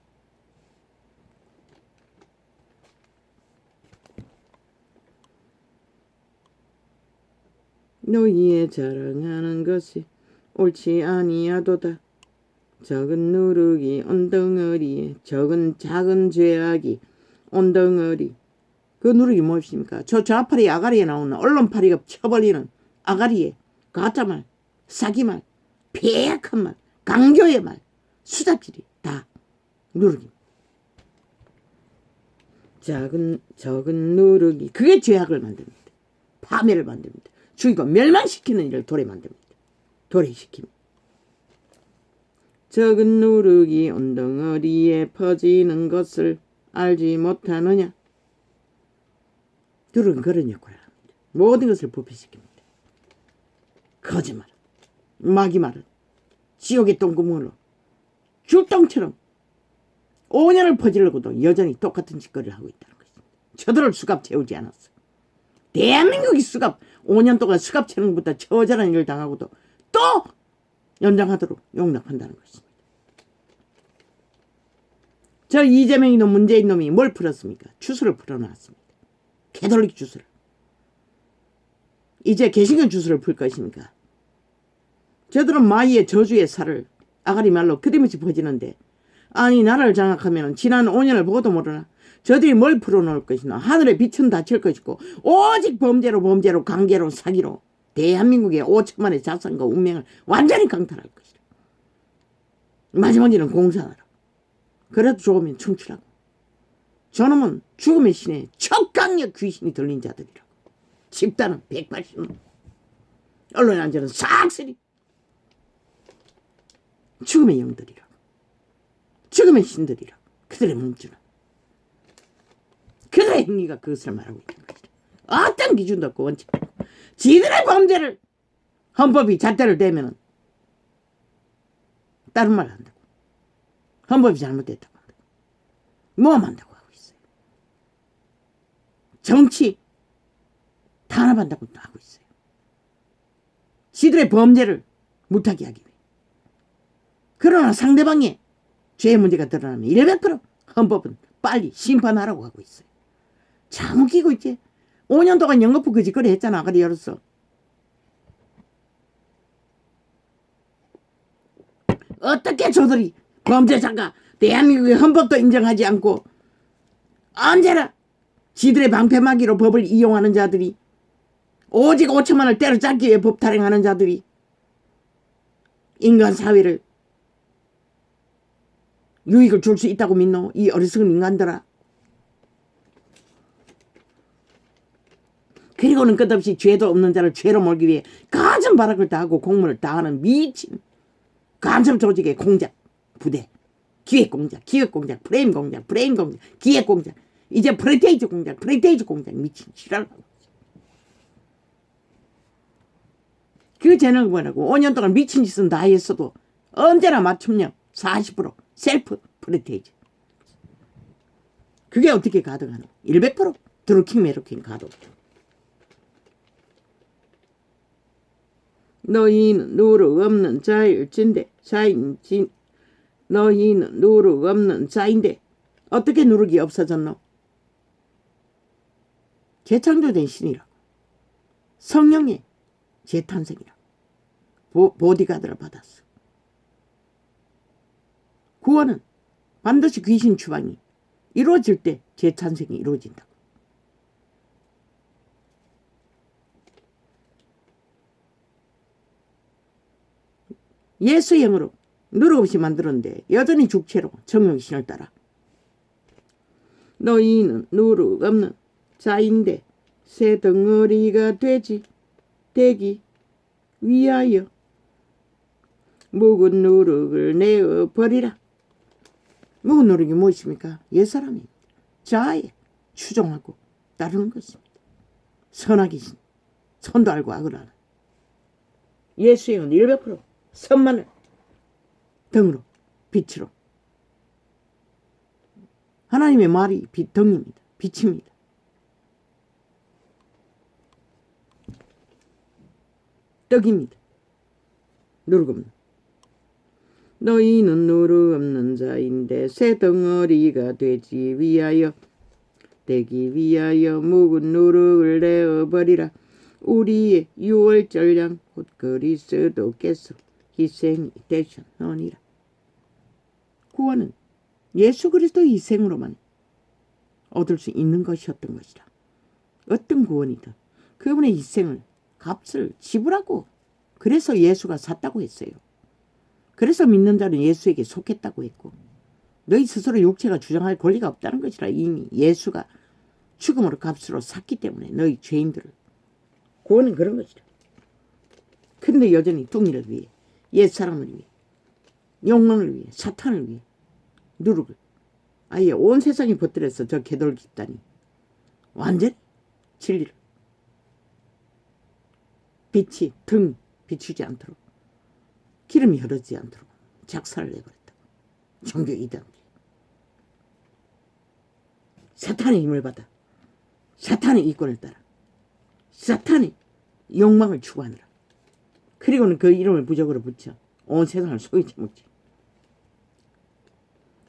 S1: 너희의 자랑하는 것이 옳지 아니하도다. 적은 누룩이 온덩어리에 적은 작은 죄악이 온덩어리. 그 누룩이 무엇입니까? 저 좌파리 아가리에 나오는 언론파리가 쳐버리는 아가리에 가짜말, 사기말, 폐악한 말, 강교의 말, 수작질이 다 누룩입니다. 적은 누룩이 그게 죄악을 만듭니다. 파멸을 만듭니다. 죽이고 멸망시키는 일을 도래 만듭니다. 도래시킵니다. 적은 누룩이 온덩어리에 퍼지는 것을 알지 못하느냐? 누룩은 그런 역할을 합니다. 모든 것을 부패시킵니다. 거짓말, 마귀말은 지옥의 똥구멍으로 줄덩처럼 5년을 퍼지려고도 여전히 똑같은 짓거리를 하고 있다는 것입니다. 저들을 수갑 채우지 않았어. 대한민국이 5년 동안 수갑 채우는 것보다 처절한 일을 당하고도 또 연장하도록 용납한다는 것입니다. 저 이재명이 놈 문재인 놈이 뭘 풀었습니까? 주술을 풀어놨습니다. 캐톨릭 주술. 이제 개신교 주술을 풀 것입니까? 저들은 마귀의 저주의 살을 아가리 말로 그대무치 퍼지는데 아니 나라를 장악하면 지난 5년을 보고도 모르나 저들이 뭘 풀어놓을 것이나 하늘의 빛은 닫힐 것이고 오직 범죄로 관계로 사기로 대한민국의 5천만의 자산과 운명을 완전히 강탈할 것이다. 마지막에는 공산하라. 그래도 좋으면 춤추라고. 저놈은 죽음의 신에 척강력 귀신이 들린 자들이라고. 집단은 180놈. 언론에 앉아는 싹쓸이 죽음의 영들이라고. 죽음의 신들이라고. 그들의 몸주는 그들의 행위가 그것을 말하고 있는 것이다. 어떤 기준도 없고 원칙도 없고 지들의 범죄를 헌법이 잣대를 대면은 다른 말 한다고. 헌법이 잘못됐다고 한다고. 모함한다고 하고 있어요. 정치 탄압한다고 하고 있어요. 지들의 범죄를 못하게 하기 위해. 그러나 상대방의 죄의 문제가 드러나면 100% 헌법은 빨리 심판하라고 하고 있어요. 참 웃기고 있지. 5년 동안 영업부 그 짓거리 했잖아. 그래 열었어. 어떻게 저들이 범죄자가 대한민국의 헌법도 인정하지 않고 언제나 지들의 방패막이로 법을 이용하는 자들이 오직 5천만을 때려잡기 위해 법 탈행하는 자들이 인간 사회를 유익을 줄 수 있다고 믿노? 이 어리석은 인간들아. 그리고는 끝없이 죄도 없는 자를 죄로 몰기 위해 가진 발악을 다하고 공문을 다하는 미친 간첩 조직의 공작 부대, 기획공작, 기획공작, 프레임 공작, 기획공작, 이제 프레테이즈 공작, 미친 지랄하고. 그 재능을 뭐라고 5년 동안 미친 짓은 다 했어도 언제나 맞춤형 40% 셀프 프레테이즈. 그게 어떻게 가능하노? 100% 드루킹 메루킹 가도. 너희는 누룩 없는 자일진데 너희는 누룩 없는 자인데 어떻게 누룩이 없어졌노? 재창조된 신이라고. 성령의 재탄생이라고. 보디가드를 받았어. 구원은 반드시 귀신 추방이 이루어질 때 재탄생이 이루어진다고. 예수의 영으로 누룩 없이 만들었는데 여전히 죽체로 정욕의 신을 따라. 너희는 누룩 없는 자인데 새 덩어리가 되기 위하여 묵은 누룩을 내어버리라. 묵은 누룩이 무엇입니까? 옛사람이 자아에 추종하고 따르는 것입니다. 선악의 신, 선도 알고 악을 아는 예수의 영 100% 선만을 등으로 빛으로. 하나님의 말이 등입니다. 빛입니다. 떡입니다. 누룩 없는. 너희는 누룩 없는 자인데 새 덩어리가 되기 위하여 묵은 누룩을 내어버리라. 우리의 유월절량 곧 그리스도께서 희생이 되셨느니라. 구원은 예수 그리스도의 희생으로만 얻을 수 있는 것이었던 것이라. 어떤 구원이든 그분의 희생을 값을 지불하고 그래서 예수가 샀다고 했어요. 그래서 믿는 자는 예수에게 속했다고 했고 너희 스스로 육체가 주장할 권리가 없다는 것이라. 이미 예수가 죽음으로 값으로 샀기 때문에 너희 죄인들을. 구원은 그런 것이라. 근데 여전히 뚱이를 위해 옛사람을 위해 욕망을 위해 사탄을 위해 누룩을 아예 온 세상이 벗들여서 저 개돌 집단이 완전히 진리를 빛이 등 비추지 않도록 기름이 흐르지 않도록 작사를 내버렸다. 종교 이단들이 사탄의 힘을 받아 사탄의 이권을 따라 사탄의 욕망을 추구하느라. 그리고는 그 이름을 부적으로 붙여 온 세상을 소유치 먹지.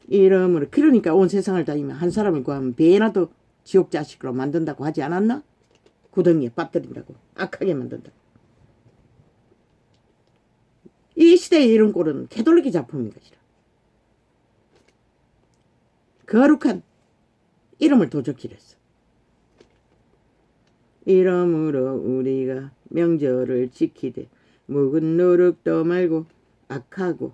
S1: 이름으로. 그러니까 온 세상을 다니면 한 사람을 구하면 배나도 지옥 자식으로 만든다고 하지 않았나? 구덩이에 빠뜨린다고. 악하게 만든다고. 이 시대의 이런 꼴은 캐톨릭의 작품인 것이라. 거룩한 이름을 도적질 했어. 이러므로 우리가 명절을 지키되 묵은 노릇도 말고 악하고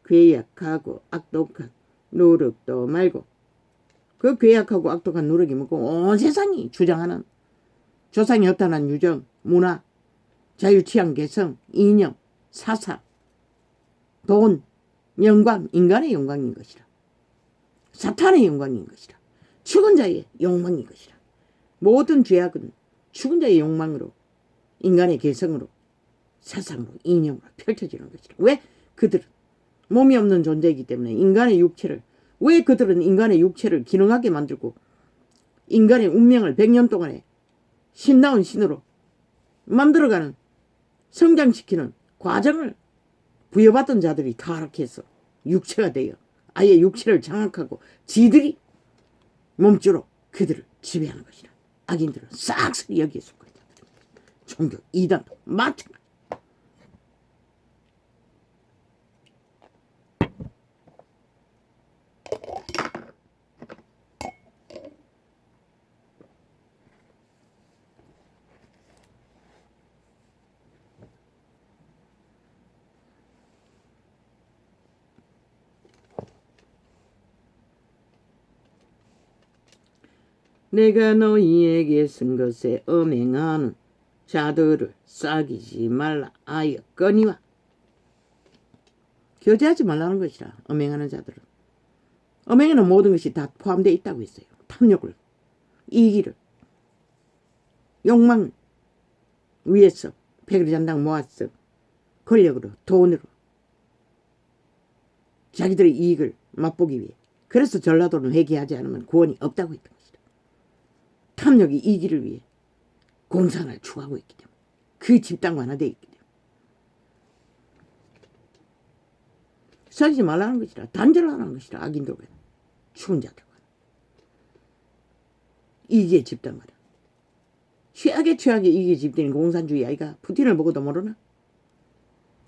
S1: 괴약하고 악독한 노릇도 말고, 그 괴약하고 악독한 노릇이 뭐고 온 세상이 주장하는 조상이 허탄한 유정, 문화, 자유취향, 개성, 이념, 사상, 돈, 영광, 인간의 영광인 것이라. 사탄의 영광인 것이라. 죽은 자의 욕망인 것이라. 모든 죄악은 죽은 자의 욕망으로, 인간의 개성으로, 사상으로, 이념으로 펼쳐지는 것이라. 왜? 그들은 몸이 없는 존재이기 때문에 인간의 육체를, 왜 그들은 인간의 육체를 기능하게 만들고 인간의 운명을 100년 동안에 신나온 신으로 만들어가는, 성장시키는 과정을 부여받던 자들이 타락해서 육체가 되어 아예 육체를 장악하고 지들이 몸주로 그들을 지배하는 것이라. 악인들은 싹쓸이 여기에 속한 자들. 종교 이단도 마찬가지. 내가 너희에게 쓴 것에 엄행하는 자들을 사귀지 말라 하였거니와. 교제하지 말라는 것이라. 엄행하는 자들은, 엄행에는 모든 것이 다 포함되어 있다고 했어요. 탐욕을, 이기를, 욕망 위해서 백리잔당 모았어. 권력으로, 돈으로 자기들의 이익을 맛보기 위해. 그래서 전라도는 회개하지 않으면 구원이 없다고 했던 것이다. 탐욕이 이기를 위해 공산을 추구하고 있기 때문에, 그 집단과 하나 되어 있기 때문에 사귀지 말라는 것이라. 단절하라는 것이라. 악인들과 죽은 자들과 이기의 집단과. 최악의 이기의 집단인 공산주의 아이가 푸틴을 보고도 모르나?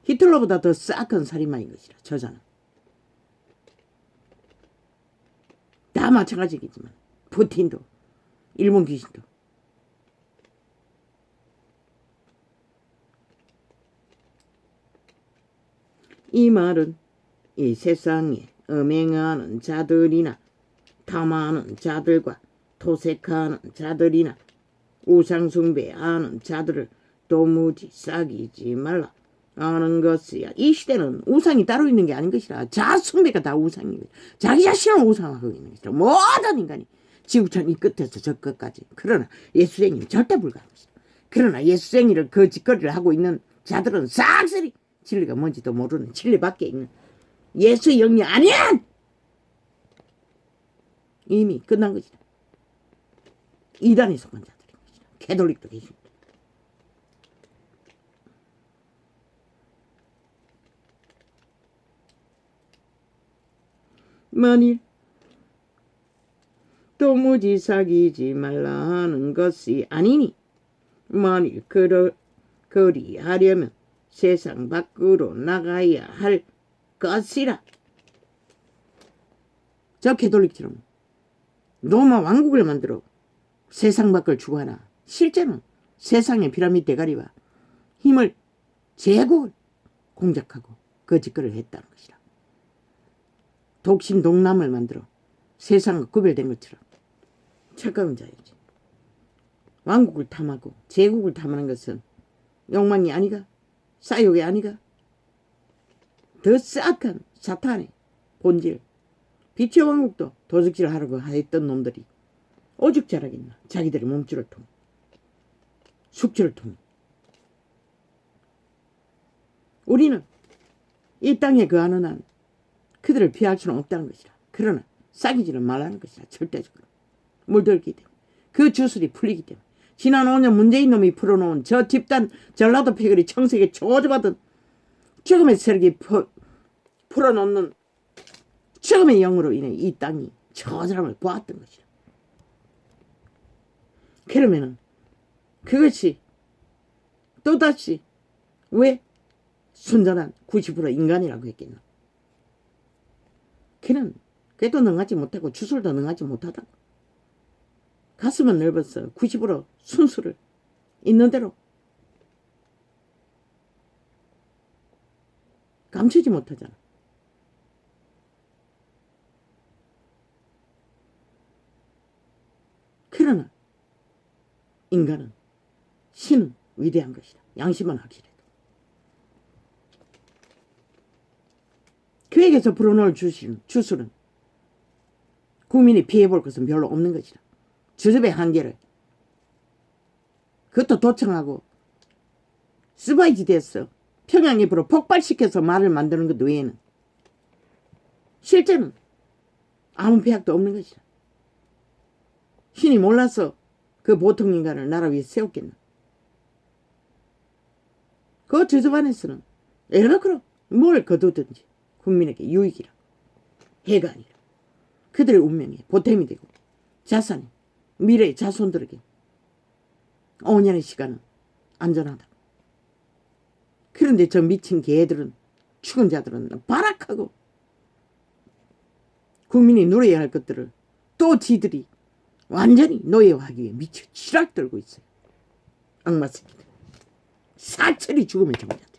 S1: 히틀러보다 더 싹한 살인마인 것이라. 저자는 다 마찬가지겠지만 푸틴도 일본 귀신도. 이 말은 이 세상에 음행하는 자들이나 탐하는 자들과 도색하는 자들이나 우상숭배하는 자들을 도무지 사귀지 말라 하는 것이야. 이 시대는 우상이 따로 있는 게 아닌 것이라. 자숭배가 다 우상인 것이라. 자기 자신을 우상하고 있는 것이라. 모든 인간이 지구촌 이 끝에서 저 끝까지. 그러나 예수쟁이는 절대 불가한 것이다. 그러나 예수쟁이를 그 짓거리를 하고 있는 자들은 싹쓸이 진리가 뭔지도 모르는 진리 밖에 있는 예수의 영이 아니야! 이미 끝난 것이다. 이단에 속한 자들인 것이다. 캐톨릭도 계십니다. 만일 도무지 사귀지 말라 하는 것이 아니니, 만일 그리하려면 세상 밖으로 나가야 할 것이라. 저 캐톨릭처럼 로마 왕국을 만들어 세상 밖을 추구하나 실제는 세상의 피라미드 대가리와 힘을 제국을 공작하고 그 짓거리를 했다는 것이라. 독신 동남을 만들어 세상과 구별된 것처럼 착각은 자이지. 왕국을 탐하고 제국을 탐하는 것은 욕망이 아니가? 싸욕이 아니가? 더 싹한 사탄의 본질. 빛의 왕국도 도둑질 하려고 했던 놈들이 오죽 잘하겠나. 자기들의 몸줄을 통해, 숙주를 통해. 우리는 이 땅에 거하는 한 그들을 피할 수는 없다는 것이라. 그러나 사귀지는 말라는 것이라. 절대적으로 물들기 때문에, 그 주술이 풀리기 때문에. 지난 5년 문재인 놈이 풀어놓은 저 집단 전라도 패거리 청색에 저주받은 죽음의 세력이 풀어놓는 죽음의 영으로 인해 이 땅이 저 사람을 보았던 것이라. 그러면은 그것이 또다시 왜 순전한 90% 인간이라고 했겠나? 그는 꾀도 능하지 못하고 주술도 능하지 못하다고. 가슴은 넓었어. 90으로 순수를 있는 대로 감추지 못하잖아. 그러나 인간은, 신은 위대한 것이다. 양심은 확실해도. 그에게서 불어넣을 주술은 국민이 피해볼 것은 별로 없는 것이다. 주접의 한계를, 그것도 도청하고 스바이지 됐어. 평양입으로 폭발시켜서 말을 만드는 것 외에는 실제는 아무 폐악도 없는 것이다. 신이 몰라서 그 보통 인간을 나라 위에 세웠겠나. 그 주접 안에서는 에르바크로 뭘 거두든지 국민에게 유익이라, 해가 아니라 그들의 운명에 보탬이 되고 자산이 미래의 자손들에게 5년의 시간은 안전하다. 그런데 저 미친 개들은, 죽은 자들은 발악하고 국민이 누려야 할 것들을 또 지들이 완전히 노예화하기 위해 미쳐 치락들고 있어요. 악마 새끼들, 사철이 죽음의 정자들.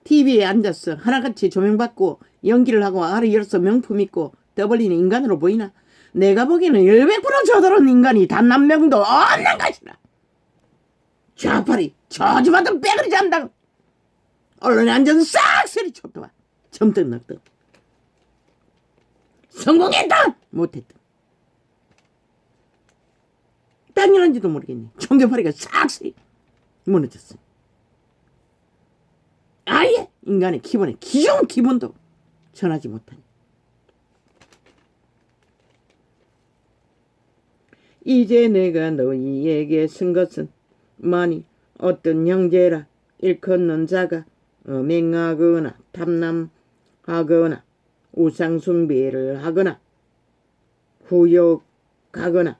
S1: TV에 앉아서 하나같이 조명받고 연기를 하고 알을 열어서 명품 있고 떠벌리는 인간으로 보이나? 내가 보기에는 100% 저더러운 인간이 단 한 명도 없는 것이라. 좌팔이 저주받은 빼그리 잔다고 언론에 앉아서 싹쓸이 쳤더와. 점뜩 넉득 성공했다 못했다. 당연한지도 모르겠네. 종교파리가 싹쓸이 무너졌어. 아예 인간의 기본의 기본도 전하지 못하니. 이제 내가 너희에게 쓴 것은 만일 어떤 형제라 일컫는 자가 맹하거나 탐남하거나 우상숭배를 하거나 후욕하거나.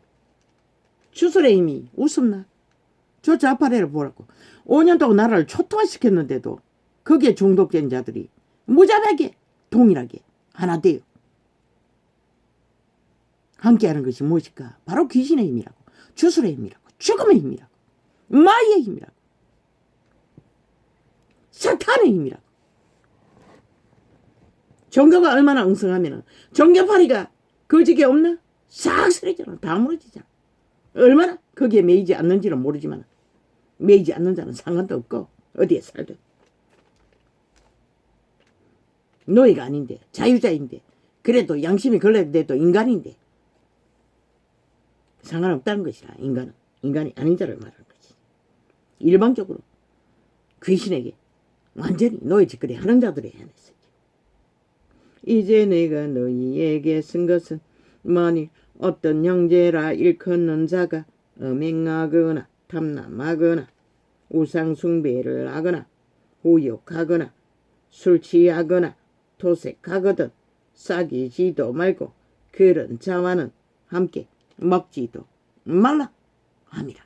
S1: 주술의 힘이 웃음나? 저 자파레를 보라고. 5년 동안 나라를 초토화시켰는데도 거기에 중독된 자들이 무자비하게 동일하게 하나 되어 함께하는 것이 무엇일까? 바로 귀신의 힘이라고, 주술의 힘이라고, 죽음의 힘이라고, 마귀의 힘이라고, 사탄의 힘이라고. 종교가 얼마나 엉성하면 종교파리가 거지게 없나? 싹 쓰러지잖아. 다 무너지잖아. 얼마나 거기에 매이지 않는지는 모르지만 매이지 않는 자는 상관도 없고 어디에 살든 노예가 아닌데 자유자인데 그래도 양심이 걸려도 인간인데 상관없다는 것이라. 인간이 아닌 자를 말하는 거지. 일방적으로 귀신에게 완전히 노예 짓거리 하는 자들에 한해서. 이제 내가 너희에게 쓴 것은 만일 어떤 형제라 일컫는 자가 맹하거나 탐남하거나 우상숭배를 하거나 후욕하거나 술 취하거나 도색하거든 사귀지도 말고 그런 자와는 함께 먹지도 말라 함이라.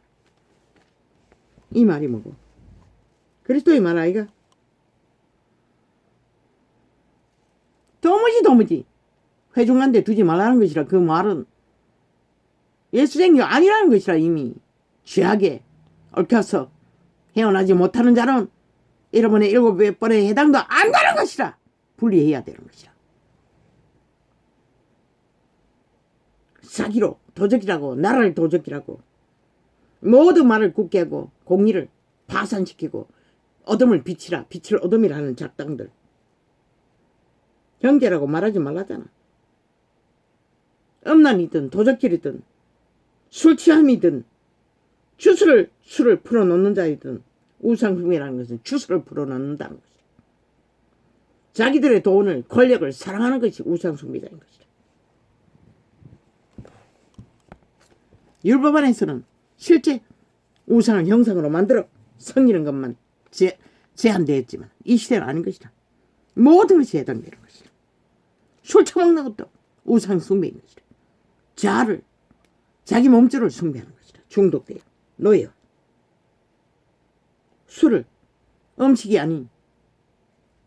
S1: 이 말이 뭐고? 그리스도의 말 아이가? 도무지 회중한데 두지 말라는 것이라. 그 말은 예수쟁이 아니라는 것이라. 이미 죄악에 얽혀서 헤어나지 못하는 자는 여러분의 7번에 해당도 안 되는 것이라. 분리해야 되는 것이라. 사기로 도적이라고, 나라를 도적이라고, 모든 말을 굳게 하고 공의를 파산시키고 어둠을 빛이라, 빛을 어둠이라 하는 작당들. 형제라고 말하지 말라잖아. 음란이든 도적질이든 술취함이든 술을 풀어놓는 자이든 우상숭배라는 것은 주술을 풀어놓는다는 것이다. 자기들의 돈을, 권력을 사랑하는 것이 우상숭배자인 것이다. 율법 안에서는 실제 우상을 형상으로 만들어 섬기는 것만 제한되었지만 이 시대는 아닌 것이다. 모든 것이 해당되는 것이다. 술 처먹는 것도 우상숭배인 것이다. 자기 몸주를 숭배하는 것이다. 중독되어 노예와 술을 음식이 아닌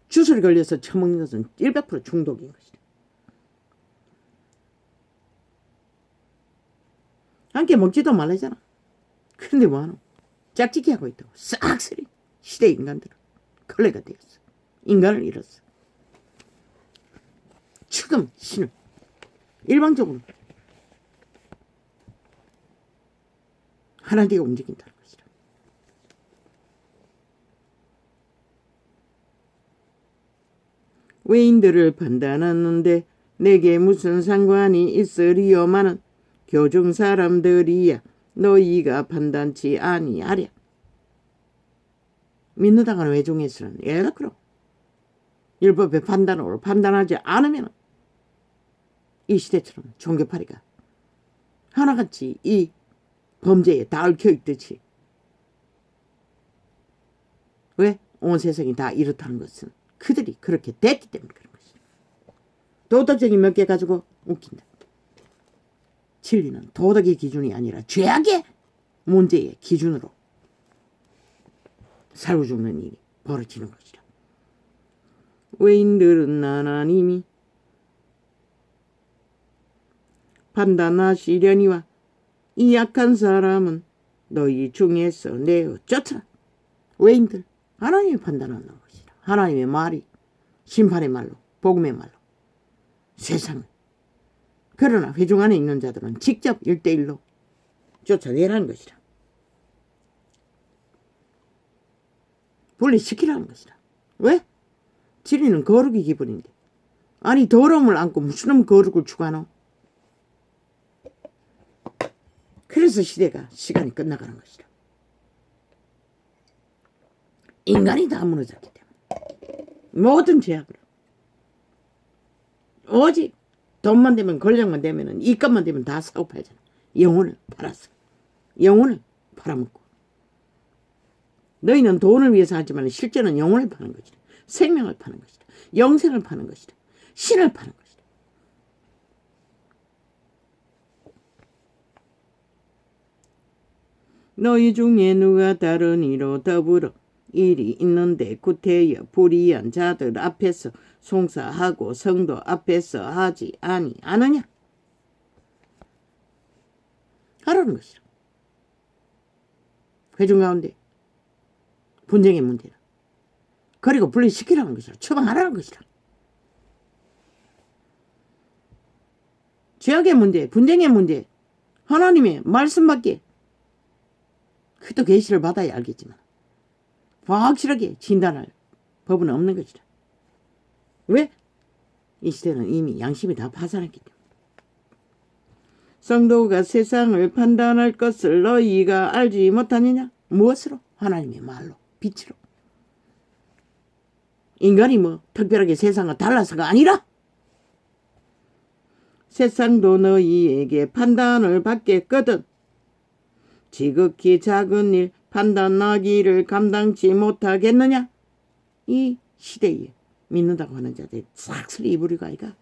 S1: 주술이 걸려서 처먹는 것은 100% 중독인 것이다. 함께 먹지도 말라잖아. 그런데 뭐하노? 짝짓기 하고 있다고. 싹쓸이 시대 인간들은 걸레가 되었어. 인간을 잃었어. 지금 신은 일방적으로 하나님께 움직인다는 것이다. 외인들을 판단하는데 내게 무슨 상관이 있으리요마는 교중 사람들이야 너희가 판단치 아니하랴. 믿는다가는 외중에서는 예라그럼 율법의 판단으로 판단하지 않으면 이 시대처럼 종교파리가 하나같이 이 범죄에 다 얽혀있듯이. 왜? 온 세상이 다 이렇다는 것은 그들이 그렇게 됐기 때문에 그런 것이다. 도덕적인 몇 개 가지고 웃긴다. 진리는 도덕의 기준이 아니라 죄악의 문제의 기준으로 살고 죽는 일이 벌어지는 것이다. 외인들은 하나님이 판단하시려니와 이 약한 사람은 너희 중에서 내어 쫓아라. 외인들, 하나님이 판단하는 것이다. 하나님의 말이 심판의 말로, 복음의 말로 세상을. 그러나 회중 안에 있는 자들은 직접 1대1로 쫓아내라는 것이다. 분리시키라는 것이다. 왜? 진리는 거룩이 기본인데. 아니 더러움을 안고 무슨 놈 거룩을 추구하노? 그래서 시대가 시간이 끝나가는 것이다. 인간이 다 무너졌기 때문에 모든 죄악으로 오직 돈만 되면 권력만 되면 이값만 되면 다 사고 팔잖아. 영혼을 팔았어. 영혼을 팔아먹고. 너희는 돈을 위해서 하지만 실제는 영혼을 파는 것이다. 생명을 파는 것이다. 영생을 파는 것이다. 신을 파는 것이다. 너희 중에 누가 다른 이로 더불어 일이 있는데 구태여 불의한 자들 앞에서 송사하고 성도 앞에서 하지 아니하느냐? 하라는 것이라. 회중 가운데 분쟁의 문제라. 그리고 분리시키라는 것이라. 처방하라는 것이라. 죄악의 문제, 분쟁의 문제, 하나님의 말씀밖에 그것도 계시를 받아야 알겠지만 확실하게 진단할 법은 없는 것이다. 왜? 이 시대는 이미 양심이 다 파산했기 때문에. 성도가 세상을 판단할 것을 너희가 알지 못하느냐? 무엇으로? 하나님의 말로, 빛으로. 인간이 뭐 특별하게 세상과 달라서가 아니라 세상도 너희에게 판단을 받겠거든. 지극히 작은 일 판단하기를 감당치 못하겠느냐? 이 시대에 믿는다고 하는 자들이 싹쓸이 이부리고 아이가.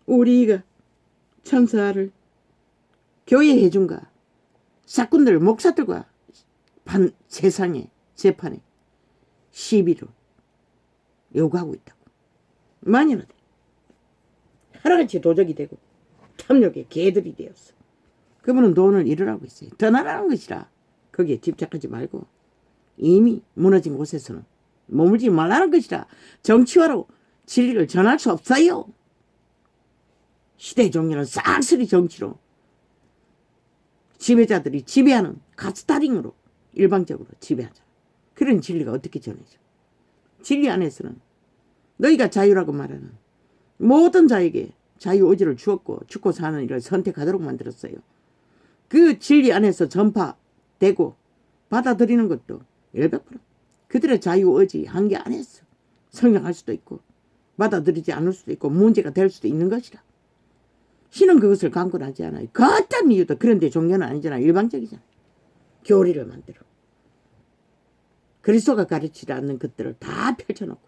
S1: 우리가 천사를 교회 회중과 사꾼들 목사들과 세상의 재판에 시비로 요구하고 있다고. 만일은 하나같이 도적이 되고 탐욕의 개들이 되었어. 그분은 돈을 잃으라고 했어요. 떠나라는 것이라. 거기에 집착하지 말고 이미 무너진 곳에서는 머물지 말라는 것이라. 정치화로 진리를 전할 수 없어요. 시대의 종교는 싹쓸이 정치로 지배자들이 지배하는 가스타링으로 일방적으로 지배하잖아. 그런 진리가 어떻게 전해져? 진리 안에서는 너희가 자유라고 말하는 모든 자에게 자유의지를 주었고 죽고 사는 일을 선택하도록 만들었어요. 그 진리 안에서 전파되고 받아들이는 것도 100% 그들의 자유의지 한계 안에서 성장할 수도 있고 받아들이지 않을 수도 있고 문제가 될 수도 있는 것이라. 신은 그것을 강권하지 않아요. 그 어떤 이유도. 그런데 종교는 아니잖아. 일방적이잖아. 교리를 만들어. 그리스도가 가르치지 않는 것들을 다 펼쳐놓고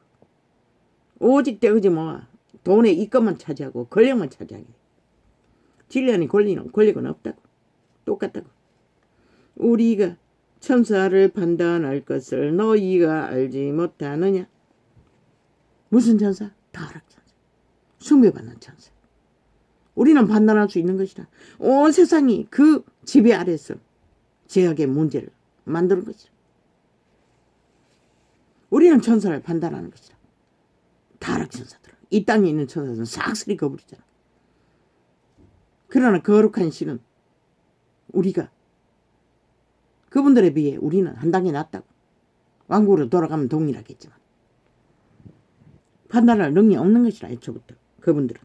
S1: 오직 대의지 모아 돈의 이권만 차지하고 권력만 차지하게. 진리 안에 권리는 없다고. 똑같다고. 우리가 천사를 판단할 것을 너희가 알지 못하느냐. 무슨 천사? 타락천사. 숭배받는 천사. 우리는 판단할 수 있는 것이다. 온 세상이 그 지배 아래서 죄악의 문제를 만드는 것이다. 우리는 천사를 판단하는 것이다. 타락천사들은 이 땅에 있는 천사들은 싹쓸이 거부리잖아. 그러나 거룩한 신은 우리가 그분들에 비해 우리는 한 단계 낫다고. 왕국으로 돌아가면 동일하겠지만 판단할 능력이 없는 것이라. 애초부터 그분들은.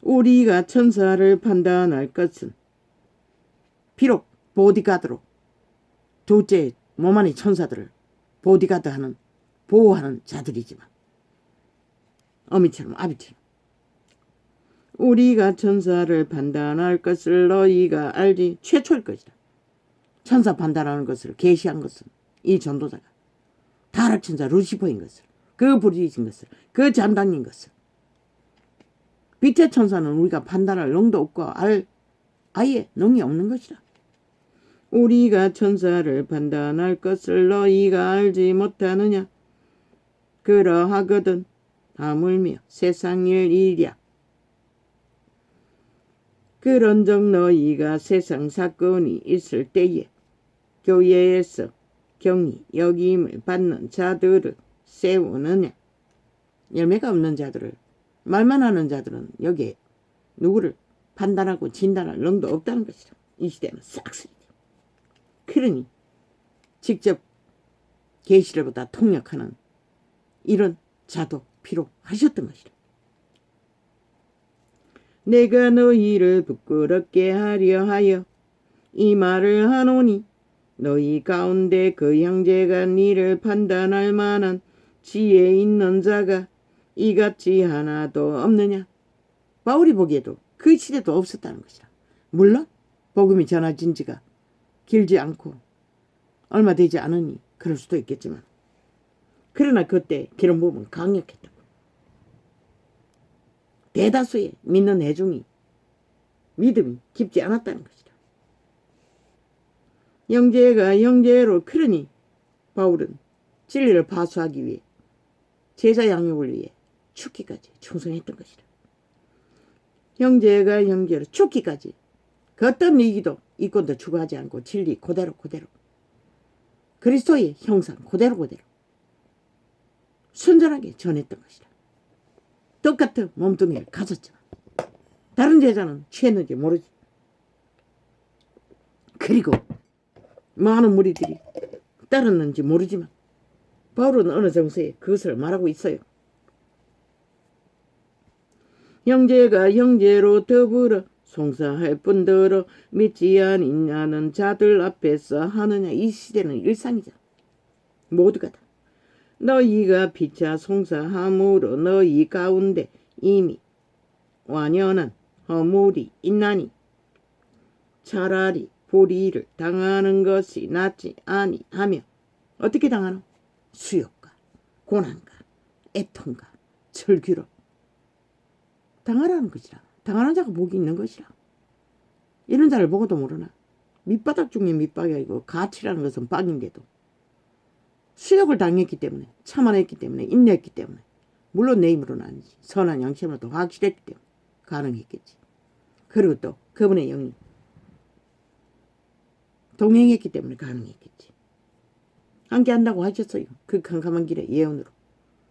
S1: 우리가 천사를 판단할 것은 비록 보디가드로 둘째 몸 안의 천사들을 보디가드하는 보호하는 자들이지만 어미처럼 아비처럼 우리가 천사를 판단할 것을 너희가 알지. 최초일 것이다. 천사 판단하는 것을 계시한 것은 이 전도자가 타락천사 루시퍼인 것을, 그 불의이신 것을, 그 잔당인 것을. 빛의 천사는 우리가 판단할 능도 없고 아예 능이 없는 것이다. 우리가 천사를 판단할 것을 너희가 알지 못하느냐. 그러하거든 하물며 세상일 일이야. 그런즉 너희가 세상 사건이 있을 때에 교회에서 경히 여김을 받는 자들을 세우느냐. 열매가 없는 자들을, 말만 하는 자들은 여기에 누구를 판단하고 진단할 능도 없다는 것이다. 이 시대는 싹쓸이. 그러니 직접 계시를보다 통역하는 이런 자도 필요하셨던 것이다. 내가 너희를 부끄럽게 하려 하여 이 말을 하노니 너희 가운데 그 형제가 니를 판단할 만한 지혜 있는 자가 이같이 하나도 없느냐. 바울이 보기에도 그 시대도 없었다는 것이다. 물론 복음이 전해진 지가 길지 않고 얼마 되지 않으니 그럴 수도 있겠지만, 그러나 그때 기름 부음은 강력했다고. 대다수의 믿는 회중이 믿음이 깊지 않았다는 것이다. 형제가 형제로. 그러니 바울은 진리를 파수하기 위해, 제자 양육을 위해 죽기까지 충성했던 것이다. 형제가 형제로 죽기까지 그 어떤 위기도 이권도 추구하지 않고 진리 그대로 그리스도의 형상 그대로 순전하게 전했던 것이다. 똑같은 몸뚱이를 가졌지만 다른 제자는 취했는지 모르지. 그리고 많은 무리들이 따랐는지 모르지만 바울은 어느 정서에 그것을 말하고 있어요. 형제가 형제로 더불어 송사할 뿐더러 믿지 아니냐는 자들 앞에서 하느냐. 이 시대는 일상이잖아. 모두가 다. 너희가 피차 송사함으로 너희 가운데 이미 완연한 허물이 있나니 차라리 불의를 당하는 것이 낫지 아니하며. 어떻게 당하노? 수욕과 고난과 애통과 절규로 당하라는 것이라. 당하는 자가 복이 있는 것이라. 이런 자를 보고도 모르나. 밑바닥 중에 밑바닥이고 가치라는 것은 빵인데도 수욕을 당했기 때문에, 참아냈기 때문에, 인내했기 때문에, 물론 내 힘으로는 아니지, 선한 양심으로도 확실했기 때문에 가능했겠지. 그리고 또 그분의 영이 동행했기 때문에 가능했겠지. 함께 한다고 하셨어요. 그 캄캄한 길에 예언으로.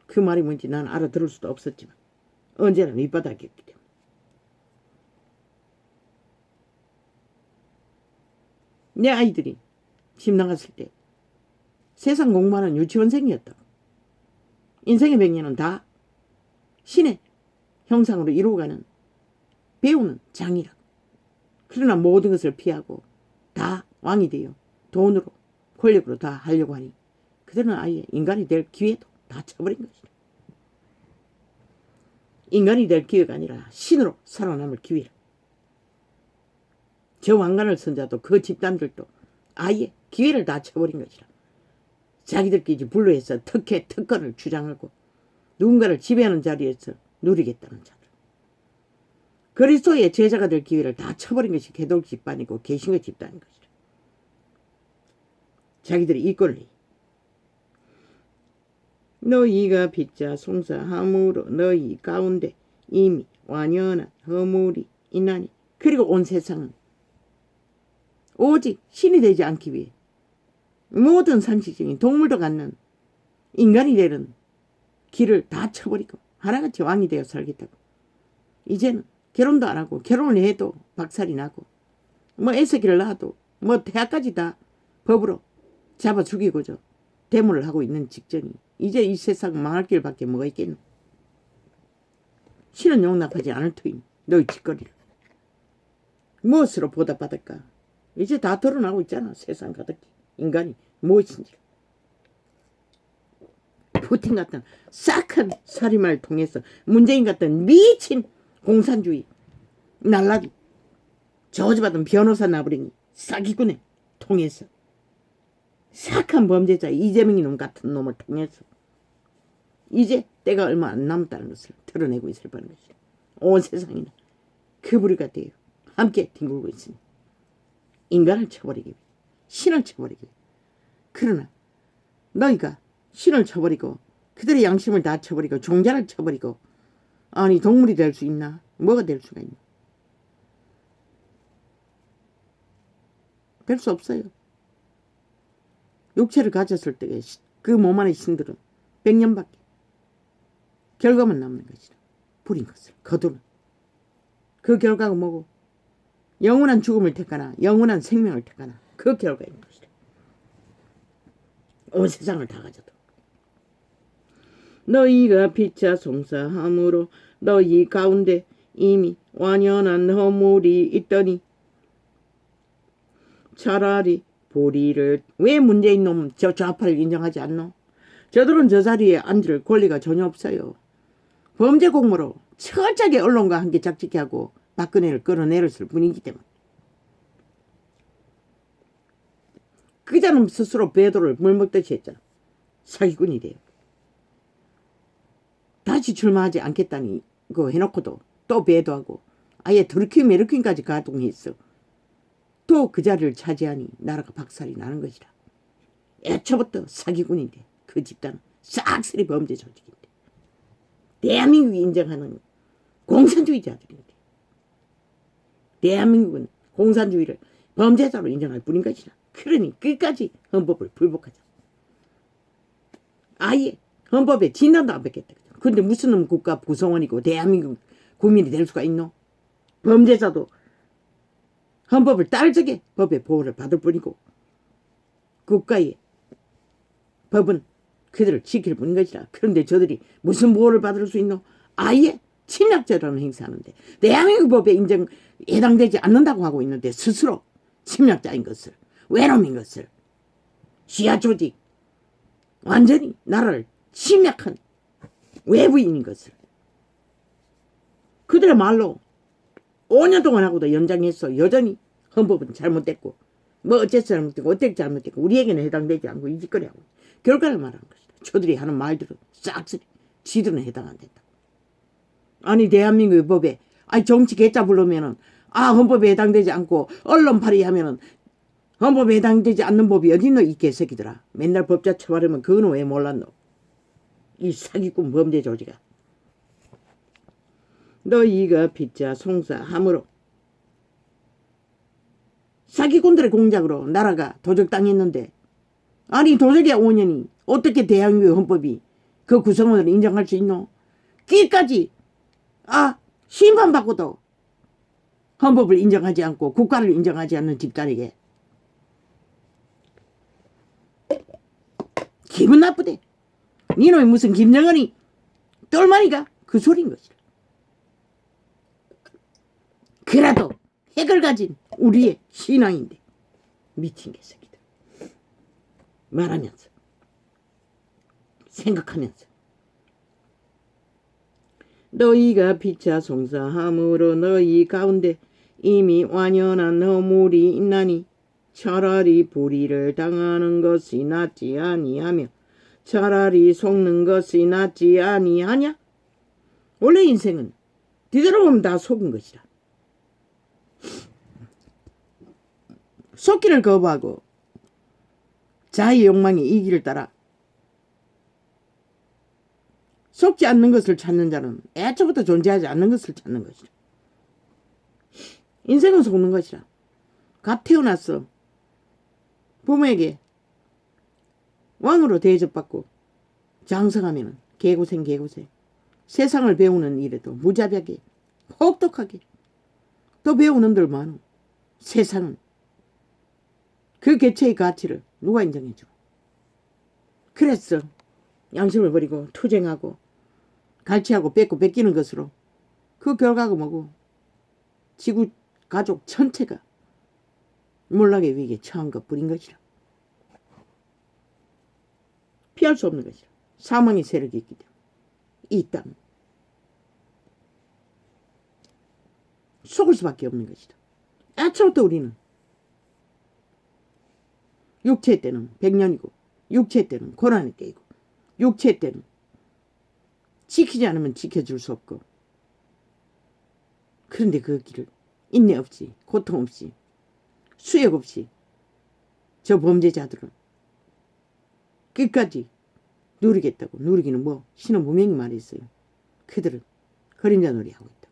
S1: 그 말이 뭔지 난 알아들을 수도 없었지만 언제나 밑바닥이었기 때문에. 내 아이들이 집 나갔을 때 세상 공부하는 유치원생이었다고. 인생의 백년은 다 신의 형상으로 이루어가는 배우는 장이라고. 그러나 모든 것을 피하고 다 왕이 되어 돈으로 권력으로 다 하려고 하니 그들은 아예 인간이 될 기회도 다 쳐버린 것이다. 인간이 될 기회가 아니라 신으로 살아남을 기회라. 저 왕관을 쓴 자도 그 집단들도 아예 기회를 다 쳐버린 것이라. 자기들끼리 분류해서 특권을 주장하고 누군가를 지배하는 자리에서 누리겠다는 자들. 그리스도의 제자가 될 기회를 다 쳐버린 것이 개돌 집단이고 개신교 집단인 것이라. 자기들이 이권을 해. 너희가 빚자 송사함으로 너희 가운데 이미 완연한 허물이 있나니. 그리고 온 세상은 오직 신이 되지 않기 위해 모든 상식적인 동물도 갖는 인간이 되는 길을 다 쳐버리고 하나같이 왕이 되어 살겠다고. 이제는 결혼도 안 하고 결혼을 해도 박살이 나고 뭐 애새끼를 낳아도 뭐 대학까지 다 법으로 잡아 죽이고저 대모를 하고 있는 직전이 이제 이 세상 망할 길밖에 뭐가 있겠노. 신은 용납하지 않을 터임 너희 짓거리를. 무엇으로 보답받을까. 이제 다 드러나고 있잖아. 세상 가득히 인간이 무엇인지. 푸틴 같은 싹한 살인마를 통해서 문재인 같은 미친 공산주의 날라기 저주받은 변호사 나부랭이 사기꾼에 통해서 싹한 범죄자 이재명 이놈 같은 놈을 통해서 이제 때가 얼마 안 남았다는 것을 드러내고 있을 뻔한 것이다. 온 세상이나 그 부류가 되어 함께 뒹굴고 있습니다. 인간을 쳐버리기 위해 신을 쳐버리기 위해. 그러나 너희가 신을 쳐버리고 그들의 양심을 다 쳐버리고 종자를 쳐버리고 아니 동물이 될 수 있나? 뭐가 될 수가 있나? 될 수 없어요. 육체를 가졌을 때 그 몸 안의 신들은 100년밖에 결과만 남는 것이다. 불인 것을 거두는 그 결과가 뭐고 영원한 죽음을 택하나 영원한 생명을 택하나 그 결과인 것이다. 온 세상을 다 가져도 너희가 피차 송사함으로 너희 가운데 이미 완연한 허물이 있더니 차라리 보리를 왜 문재인 놈 저 좌파를 인정하지 않노? 저들은 저 자리에 앉을 권리가 전혀 없어요. 범죄 공모로 철저하게 언론과 함께 작직해 하고 박근혜를 끌어내렸을 뿐이기 때문에. 그자는 스스로 배도를 물먹듯이 했잖아. 사기꾼이 돼요. 다시 출마하지 않겠다니 그거 해놓고도 또 배도하고 아예 드루킹 메르킹까지 가동했어. 또 그 자리를 차지하니 나라가 박살이 나는 것이다. 애초부터 사기꾼인데 그 집단은 싹쓸이 범죄 조직인데 대한민국이 인정하는 공산주의자들인데 대한민국은 공산주의를 범죄자로 인정할 뿐인 것이다. 그러니 끝까지 헌법을 불복하자. 아예 헌법에 진단도 안 받겠다. 근데 무슨 놈 국가 구성원이고 대한민국 국민이 될 수가 있노? 범죄자도 헌법을 딸적에 법의 보호를 받을 뿐이고 국가의 법은 그들을 지킬 뿐인 것이라. 그런데 저들이 무슨 보호를 받을 수 있노? 아예 침략자라는 행사하는데 대한민국 법에 해당되지 않는다고 하고 있는데 스스로 침략자인 것을 외놈인 것을 시야 조직 완전히 나라를 침략한 외부인인 것을 그들의 말로 5년 동안 하고도 연장해서 여전히 헌법은 잘못됐고 뭐 어째서 잘못됐고 어떻게 잘못됐고 우리에게는 해당되지 않고 이 짓거리 하고 결과를 말하는 것이다. 저들이 하는 말들은 싹쓸이 지들은 해당 안 된다. 아니 대한민국의 법에 아니 정치 개짜 부르면은 헌법에 해당되지 않고 언론 발의하면은 헌법에 해당되지 않는 법이 어딨노 이 개새끼들아. 맨날 법자 처벌하면 그거는 왜 몰랐노? 이 사기꾼 범죄 조직아. 너희가 빚자 송사함으로 사기꾼들의 공작으로 나라가 도적당했는데 아니 도적의 5년이 어떻게 대한민국 헌법이 그 구성원을 인정할 수 있노? 끼까지 심판받고도 헌법을 인정하지 않고 국가를 인정하지 않는 집단에게 기분 나쁘대. 니놈이 무슨 김정은이 똘마니가 그 소린 것이다. 그래도 핵을 가진 우리의 신앙인데 미친 개새끼들 말하면서 생각하면서 너희가 피차 송사함으로 너희 가운데 이미 완연한 허물이 있나니 차라리 불의를 당하는 것이 낫지 아니하며 차라리 속는 것이 낫지 아니하냐? 원래 인생은 뒤돌아보면 다 속은 것이다. 속기를 거부하고 자의 욕망이 이 길을 따라 속지 않는 것을 찾는 자는 애초부터 존재하지 않는 것을 찾는 것이라. 인생은 속는 것이라. 갓 태어났어. 부모에게 왕으로 대접받고 장성하면 개고생. 세상을 배우는 일에도 무자비하게 혹독하게 또 배우는 들 많어. 세상은 그 개체의 가치를 누가 인정해줘. 그랬어. 양심을 버리고 투쟁하고 갈취하고 뺏고 뺏기는 것으로 그 결과가 뭐고 지구 가족 전체가 몰락의 위기에 처한 것뿐인 것이라. 피할 수 없는 것이라. 사망의 세력이 있기 때문에 이 땅 속을 수밖에 없는 것이다. 애초부터 우리는 육체 때는 100년이고 육체 때는 고난의 때이고 육체 때는 지키지 않으면 지켜줄 수 없고, 그런데 그 길을 인내 없이 고통 없이 수욕 없이 저 범죄자들은 끝까지 누리겠다고. 누리기는 뭐 신은 분명히 말했어요. 그들은 그림자 놀이하고 있다.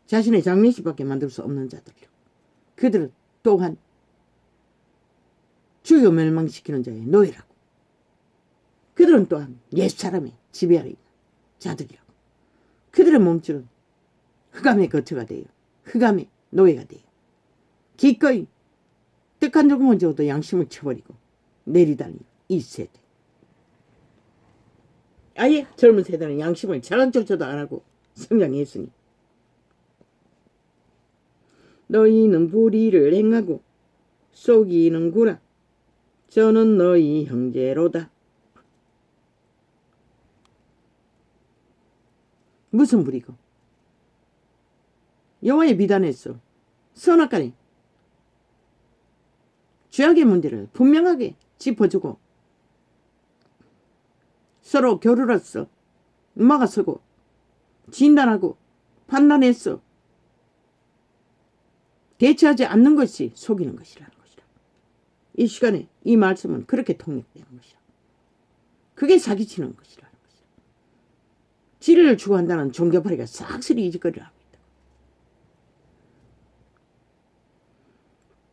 S1: 자신의 장례식밖에 만들 수 없는 자들이요. 그들은 또한 죽여 멸망시키는 자의 노예라고. 그들은 또한 옛사람의 지배 아래 있는 자들이라고. 그들의 몸줄은 흑암의 거처가 되어 흑암의 노예가 되어 기꺼이 떡 한 조금만 줘도 양심을 쳐버리고 내리달리는 이 세대. 아예 젊은 세대는 양심을 자각조차도 안 하고 성장했으니 너희는 불의를 행하고 속이는구나. 저는 너희 형제로다. 무슨 불이고? 여호와의 비단에서 선악간에 죄악의 문제를 분명하게 짚어주고 서로 교류로서 막아서고 진단하고 판단해서 대처하지 않는 것이 속이는 것이라는 것이라. 이 시간에 이 말씀은 그렇게 통역되는 것이라. 그게 사기치는 것이라는 것이라. 진리를 추구한다는 종교파리가 싹쓸이 이 짓거리를 하고 있다.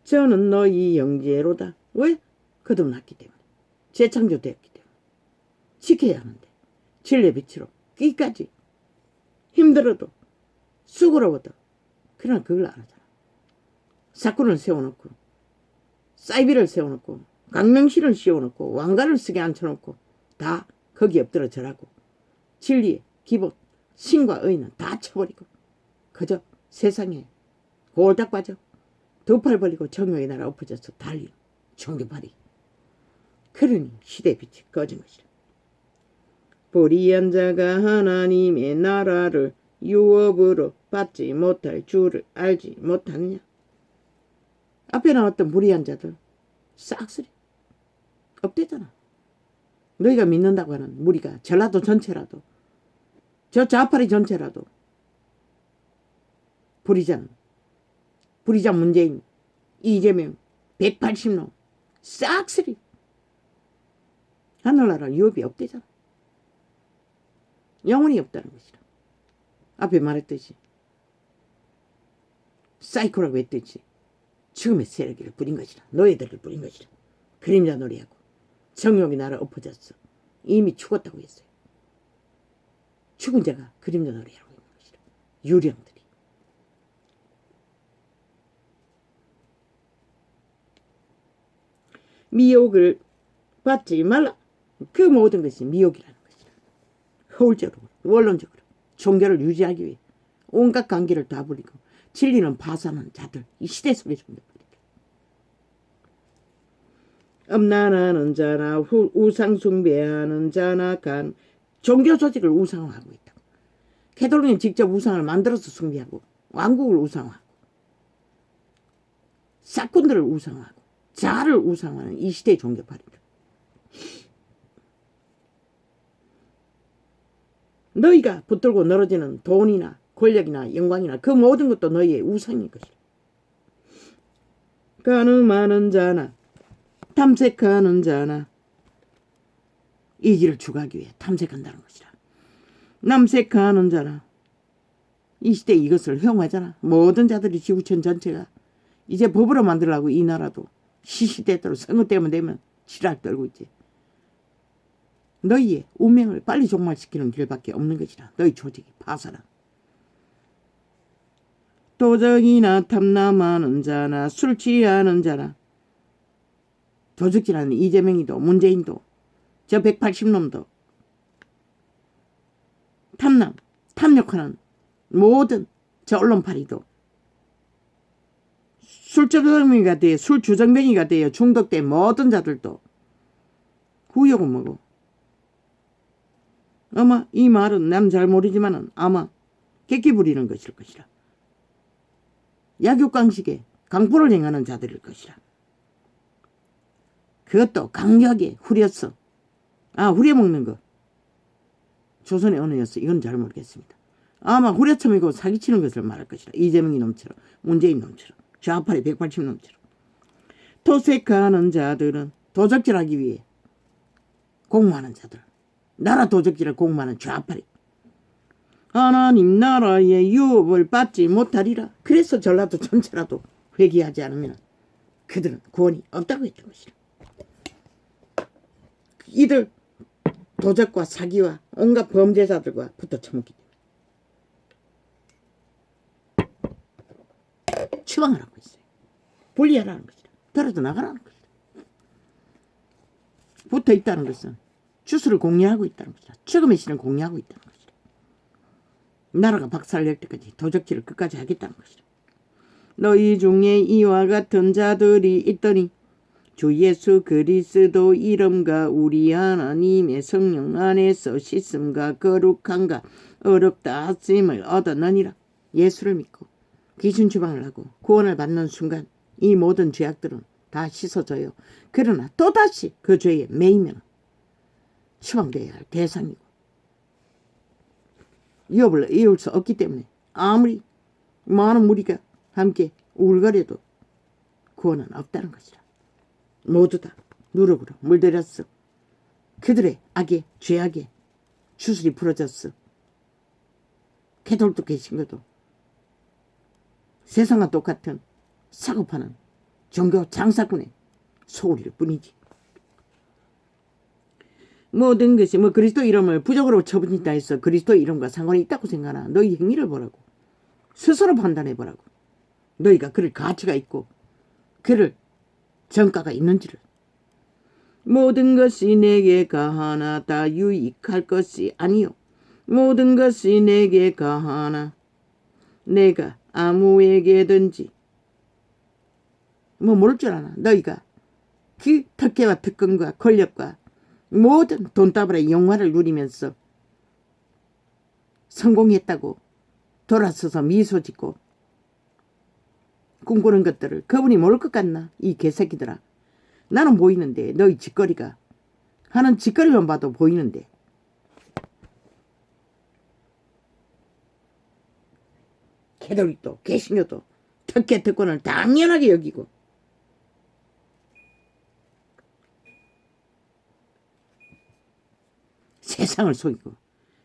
S1: 저는 너희 영재로다. 왜? 거듭났기 때문에. 재창조되었기 때문에. 지켜야 하는데 진리의 빛으로 끝까지 힘들어도 수고로워도 그러나 그걸 안 하잖아. 사건을 세워놓고 사이비를 세워놓고 강명실을 씌워놓고 왕관을 쓰게 앉혀놓고 다 거기 엎드려 절하고 진리의 기본 신과 의는 다 쳐버리고 그저 세상에 골딱 빠져 두 팔 벌리고 정욕의 나라 엎어져서 달리는 종교파리. 그러니 시대의 빛이 꺼진 것이라. 불의한 자가 하나님의 나라를 유업으로 받지 못할 줄을 알지 못하느냐. 앞에 나왔던 불의한 자들 싹쓸이 없대잖아. 너희가 믿는다고 하는 무리가 전라도 전체라도 저 좌파리 전체라도 불의자 문재인 이재명 180놈 싹쓸이 하늘나라 유업이 없대잖아. 영혼이 없다는 것이라. 앞에 말했듯이 사이코라고 했듯이 죽음의 세력을 부린 것이라. 노예들을 부린 것이라. 그림자 놀이하고 정욕의 나라 엎어졌어. 이미 죽었다고 했어요. 죽은 자가 그림자 놀이하고 있는 것이라. 유령들이. 미혹을 받지 말라. 그 모든 것이 미혹이라는 것이라. 허울적으로 원론적으로 종교를 유지하기 위해 온갖 관계를 다 부리고 진리는 파산한 자들. 이 시대 속에 종교파리들. 음란하는 자나 우상 숭배하는 자나 간 종교 조직을 우상화하고 있다. 캐톨릭은 직접 우상을 만들어서 숭배하고 왕국을 우상화하고 사건들을 우상화하고 자아를 우상화하는 이 시대의 종교파리들. 너희가 붙들고 늘어지는 돈이나 권력이나 영광이나 그 모든 것도 너희의 우상인 것이다. 가늠하는 자나 탐색하는 자나 이 길을 추구하기 위해 탐색한다는 것이라. 남색하는 자나 이 시대에 이것을 허용하잖아. 모든 자들이 지구촌 전체가 이제 법으로 만들라고 이 나라도 시시때때로 선거 때문에 되면 지랄 떨고 있지. 너희의 운명을 빨리 종말시키는 길밖에 없는 것이라. 너희 조직이 파산한. 도적이나 탐남하는 자나 술 취하는 자나 도적질하는 이재명이도 문재인도 저 180놈도 탐남, 탐욕하는 모든 저 언론파리도 술주정뱅이가 되어 술주정뱅이가 되어 중독된 모든 자들도 후욕은 뭐고 아마 이 말은 난 잘 모르지만은 아마 객기 부리는 것일 것이라. 약육강식에 강포를 행하는 자들일 것이라. 그것도 강력하게 후렸어. 후려먹는 거. 조선의 언어였어. 이건 잘 모르겠습니다. 아마 후려쳐먹고 사기치는 것을 말할 것이라. 이재명이 놈처럼 문재인 놈처럼 좌파리 180놈처럼. 도색하는 자들은 도적질하기 위해 공모하는 자들. 나라 도적질을 공모하는 좌파리. 하나님 나라의 유업을 받지 못하리라. 그래서 전라도 전체라도 회개하지 않으면 그들은 구원이 없다고 했던 것이라. 이들 도적과 사기와 온갖 범죄자들과 붙어 처먹기 때문에 추방을 하고 있어요. 분리하라는 것이다. 떨어져 나가라는 것이다. 붙어 있다는 것은 주수를 공략하고 있다는 것이다. 죽음의 신을 공략하고 있다는 것이다. 나라가 박살낼 때까지 도적질을 끝까지 하겠다는 것이다. 너희 중에 이와 같은 자들이 있더니 주 예수 그리스도 이름과 우리 하나님의 성령 안에서 씻음과 거룩함과 어렵다 하심을 얻었느니라. 예수를 믿고 귀신 추방을 하고 구원을 받는 순간 이 모든 죄악들은 다 씻어져요. 그러나 또다시 그 죄에 매이면 추방되어야 할 대상이고 유업을 이을 수 없기 때문에 아무리 많은 무리가 함께 울거려도 구원은 없다는 것이라. 모두 다 누룩으로 물들였어. 그들의 악에 죄악에 주술이 풀어졌어. 개돌도 계신 것도 세상과 똑같은 사고파는 종교 장사꾼의 소울일 뿐이지. 모든 것이 그리스도 이름을 부적으로 처분했다 해서 그리스도 이름과 상관이 있다고 생각하나. 너희 행위를 보라고. 스스로 판단해보라고. 너희가 그럴 가치가 있고 그럴 정가가 있는지를. 모든 것이 내게 가하나 다 유익할 것이 아니요 모든 것이 내게 가하나 내가 아무에게든지 모를 줄 아나. 너희가 그 특혜와 특권과 권력과 모든 돈다발의 영화를 누리면서 성공했다고 돌아서서 미소 짓고 꿈꾸는 것들을 그분이 모를 것 같나? 이 개새끼들아. 나는 보이는데 너희 짓거리가 하는 짓거리만 봐도 보이는데 개돌이도 개신교도 특혜 특권을 당연하게 여기고 세상을 속이고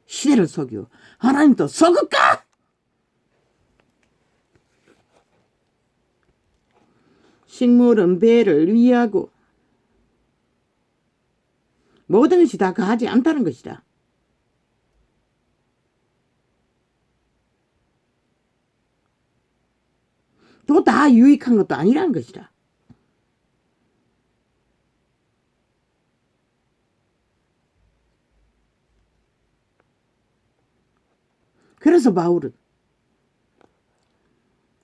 S1: 시대를 속이고 하나님도 속을까? 식물은 배를 위하고 모든 것이 다 가하지 않다는 것이다. 또 다 유익한 것도 아니라는 것이다. 그래서 바울은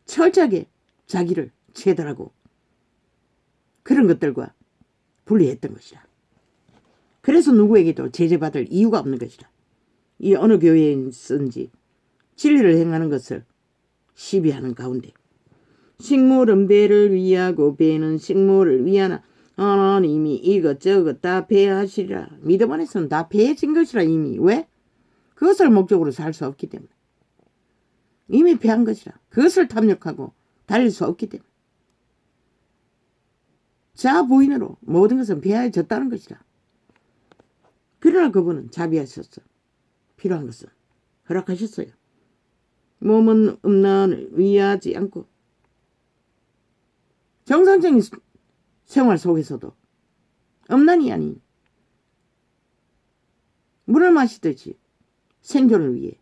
S1: 철저하게 자기를 제대하고 그런 것들과 분리했던 것이다. 그래서 누구에게도 제재받을 이유가 없는 것이다. 이 어느 교회에 있든지 진리를 행하는 것을 시비하는 가운데 식물은 배를 위하고 배는 식물을 위하나 하나님이 이것저것 다 배하시리라. 믿음 안에서는 다 배해진 것이라. 이미. 왜? 그것을 목적으로 살 수 없기 때문에. 이미 배한 것이라. 그것을 탐욕하고 달릴 수 없기 때문에. 자 부인으로 모든 것은 배하여졌다는 것이라. 그러나 그분은 자비하셨어. 필요한 것은 허락하셨어요. 몸은 음란을 위하지 않고 정상적인 생활 속에서도 음란이 아닌 물을 마시듯이 생존을 위해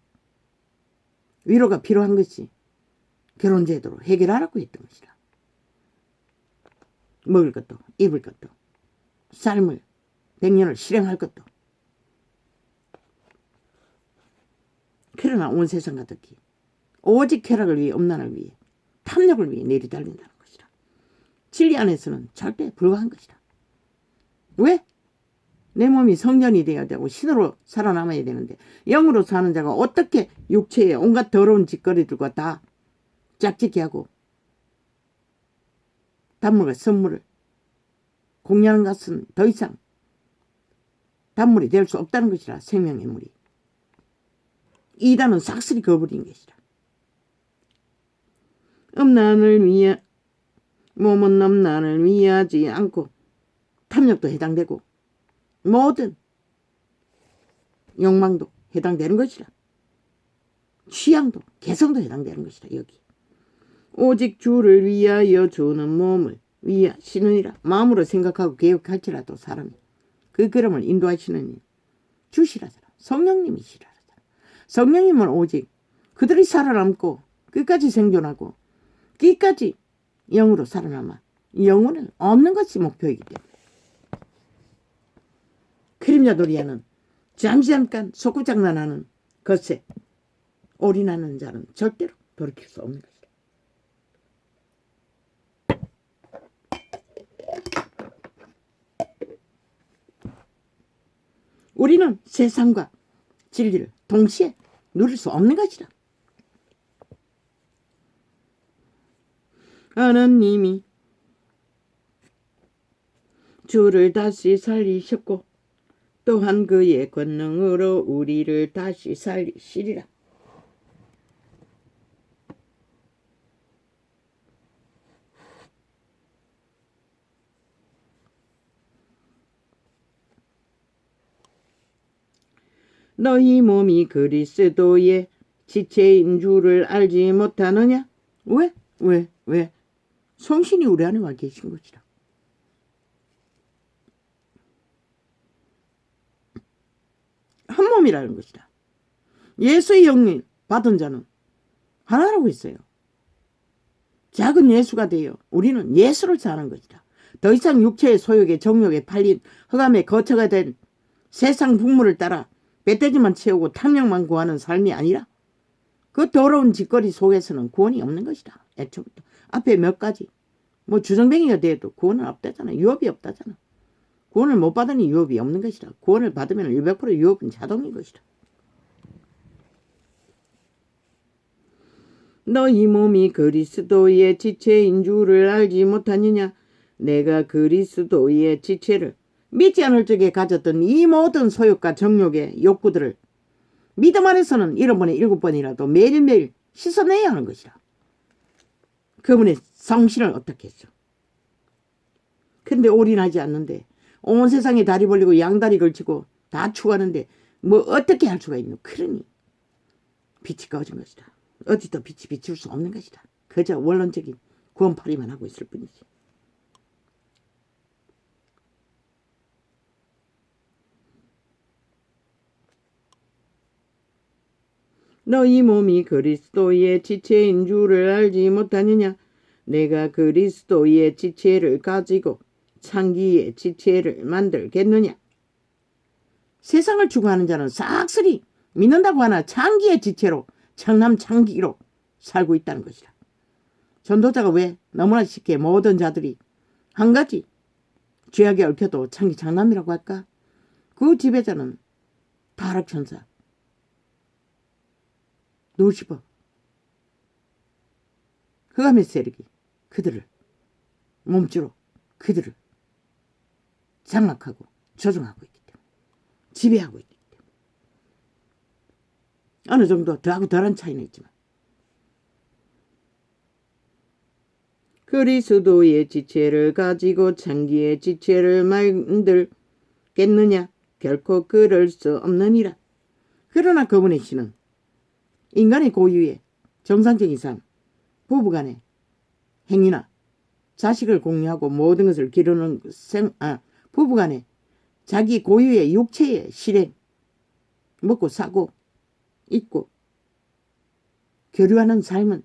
S1: 위로가 필요한 것이 결혼 제도로 해결하라고 했던 것이라. 먹을 것도 입을 것도 삶을 100년을 실행할 것도. 그러나 온 세상 가득히 오직 쾌락을 위해 음란을 위해 탐욕을 위해 내리달린다는 것이라. 진리 안에서는 절대 불가한 것이라. 왜? 내 몸이 성전이 되어야 되고 신으로 살아남아야 되는데 영으로 사는 자가 어떻게 육체에 온갖 더러운 짓거리들과 다 짝짓기 하고 단물과 선물을 공유하는 것은 더 이상 단물이 될 수 없다는 것이라. 생명의 물이. 이단은 싹쓸이 거부린 것이라. 몸은 음란을 위하지 않고 탐욕도 해당되고 모든 욕망도 해당되는 것이라. 취향도 개성도 해당되는 것이라. 여기 오직 주를 위하여 주는 몸을 위하시느니라. 마음으로 생각하고 계획할지라도 사람이 그 걸음을 인도하시는 주시라잖아. 성령님이시라잖아. 성령님은 오직 그들이 살아남고 끝까지 생존하고 끝까지 영으로 살아남아 영혼을 얻는 것이 목표이기 때문에. 그림자 놀이하는 잠깐 속구장난하는 것에 올인하는 자는 절대로 돌이킬 수 없는 것이다. 우리는 세상과 진리를 동시에 누릴 수 없는 것이다. 하나님이 주를 다시 살리셨고 또한 그의 권능으로 우리를 다시 살리시리라. 너희 몸이 그리스도의 지체인 줄을 알지 못하느냐? 왜? 성신이 우리 안에 와 계신 것이라. 한 몸이라는 것이다. 예수의 영을 받은 자는 하나라고 했어요. 작은 예수가 되어 우리는 예수를 사는 것이다. 더 이상 육체의 소욕에 정욕에 팔린 흑암의 거처가 된 세상 풍물을 따라 멧돼지만 채우고 탐욕만 구하는 삶이 아니라 그 더러운 짓거리 속에서는 구원이 없는 것이다. 애초부터 앞에 몇 가지 주정뱅이가 돼도 구원은 없다잖아. 유업이 없다잖아. 구원을 못 받으니 유업이 없는 것이다. 구원을 받으면 100% 유업은 자동인 것이다. 너희 몸이 그리스도의 지체인 줄을 알지 못하느냐? 내가 그리스도의 지체를 믿지 않을 적에 가졌던 이 모든 소욕과 정욕의 욕구들을 믿음 안에서는 7번에 7번이라도 매일매일 씻어내야 하는 것이라. 그분의 성신을 어떻게 했어? 근데 올인하지 않는데 온 세상에 다리 벌리고 양다리 걸치고 다 추구하는데 어떻게 할 수가 있노? 그러니 빛이 꺼진 것이다. 어디도 빛이 비출 수 없는 것이다. 그저 원론적인 구원팔이만 하고 있을 뿐이지. 너희 몸이 그리스도의 지체인 줄을 알지 못하느냐? 내가 그리스도의 지체를 가지고 창기의 지체를 만들겠느냐? 세상을 추구하는 자는 싹쓸이 믿는다고 하나 창기의 지체로 청남창기로 살고 있다는 것이다. 전도자가 왜 너무나 쉽게 모든 자들이 한 가지 죄악에 얽혀도 창기 장남이라고 할까? 그 지배자는 타락천사 루시퍼 흑암의 세력이 그들을 몸주로 그들을 장악하고 조종하고 있기 때문에 지배하고 있기 때문에 어느 정도 더하고 덜한 차이는 있지만 그리스도의 지체를 가지고 창기의 지체를 만들겠느냐? 결코 그럴 수 없느니라. 그러나 그분의 신은 인간의 고유의 정상적인 삶, 부부간의 행위나 자식을 공유하고 모든 것을 기르는 부부간의 자기 고유의 육체의 실행, 먹고 사고 있고 교류하는 삶은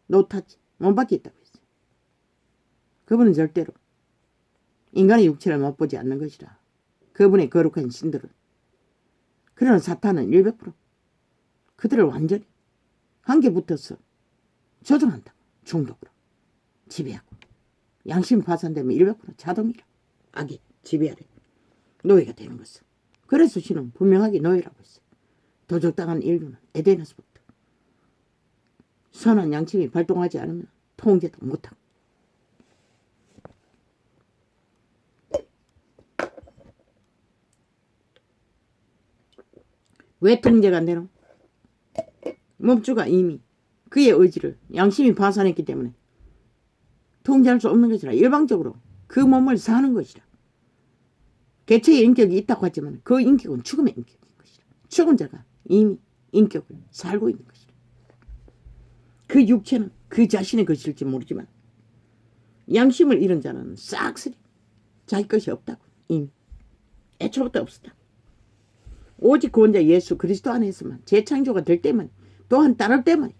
S1: 노타지 못 받겠다고 했어요. 그분은 절대로 인간의 육체를 맛보지 않는 것이라. 그분의 거룩한 신들은. 그러나 사탄은 100% 그들을 완전히 한개 붙어서 조종한다고. 중독으로 지배하고. 양심 파산되면 100% 자동이라. 악이 지배하래. 노예가 되는 것은. 그래서 신은 분명하게 노예라고 했어요. 도적당한 인류는 에덴에서부터 선한 양심이 발동하지 않으면 통제도 못하고. 왜 통제가 안 되노? 몸주가 이미 그의 의지를 양심이 파산했기 때문에 통제할 수 없는 것이라. 일방적으로 그 몸을 사는 것이라. 개체의 인격이 있다고 하지만 그 인격은 죽음의 인격인 것이라. 죽은 자가 이미 인격을 살고 있는 것이라. 그 육체는 그 자신의 것일지 모르지만 양심을 잃은 자는 싹쓸이 자기 것이 없다고. 이미 애초부터 없었다. 오직 구원자 예수 그리스도 안에서만 재창조가 될 때만 또한 따를 때만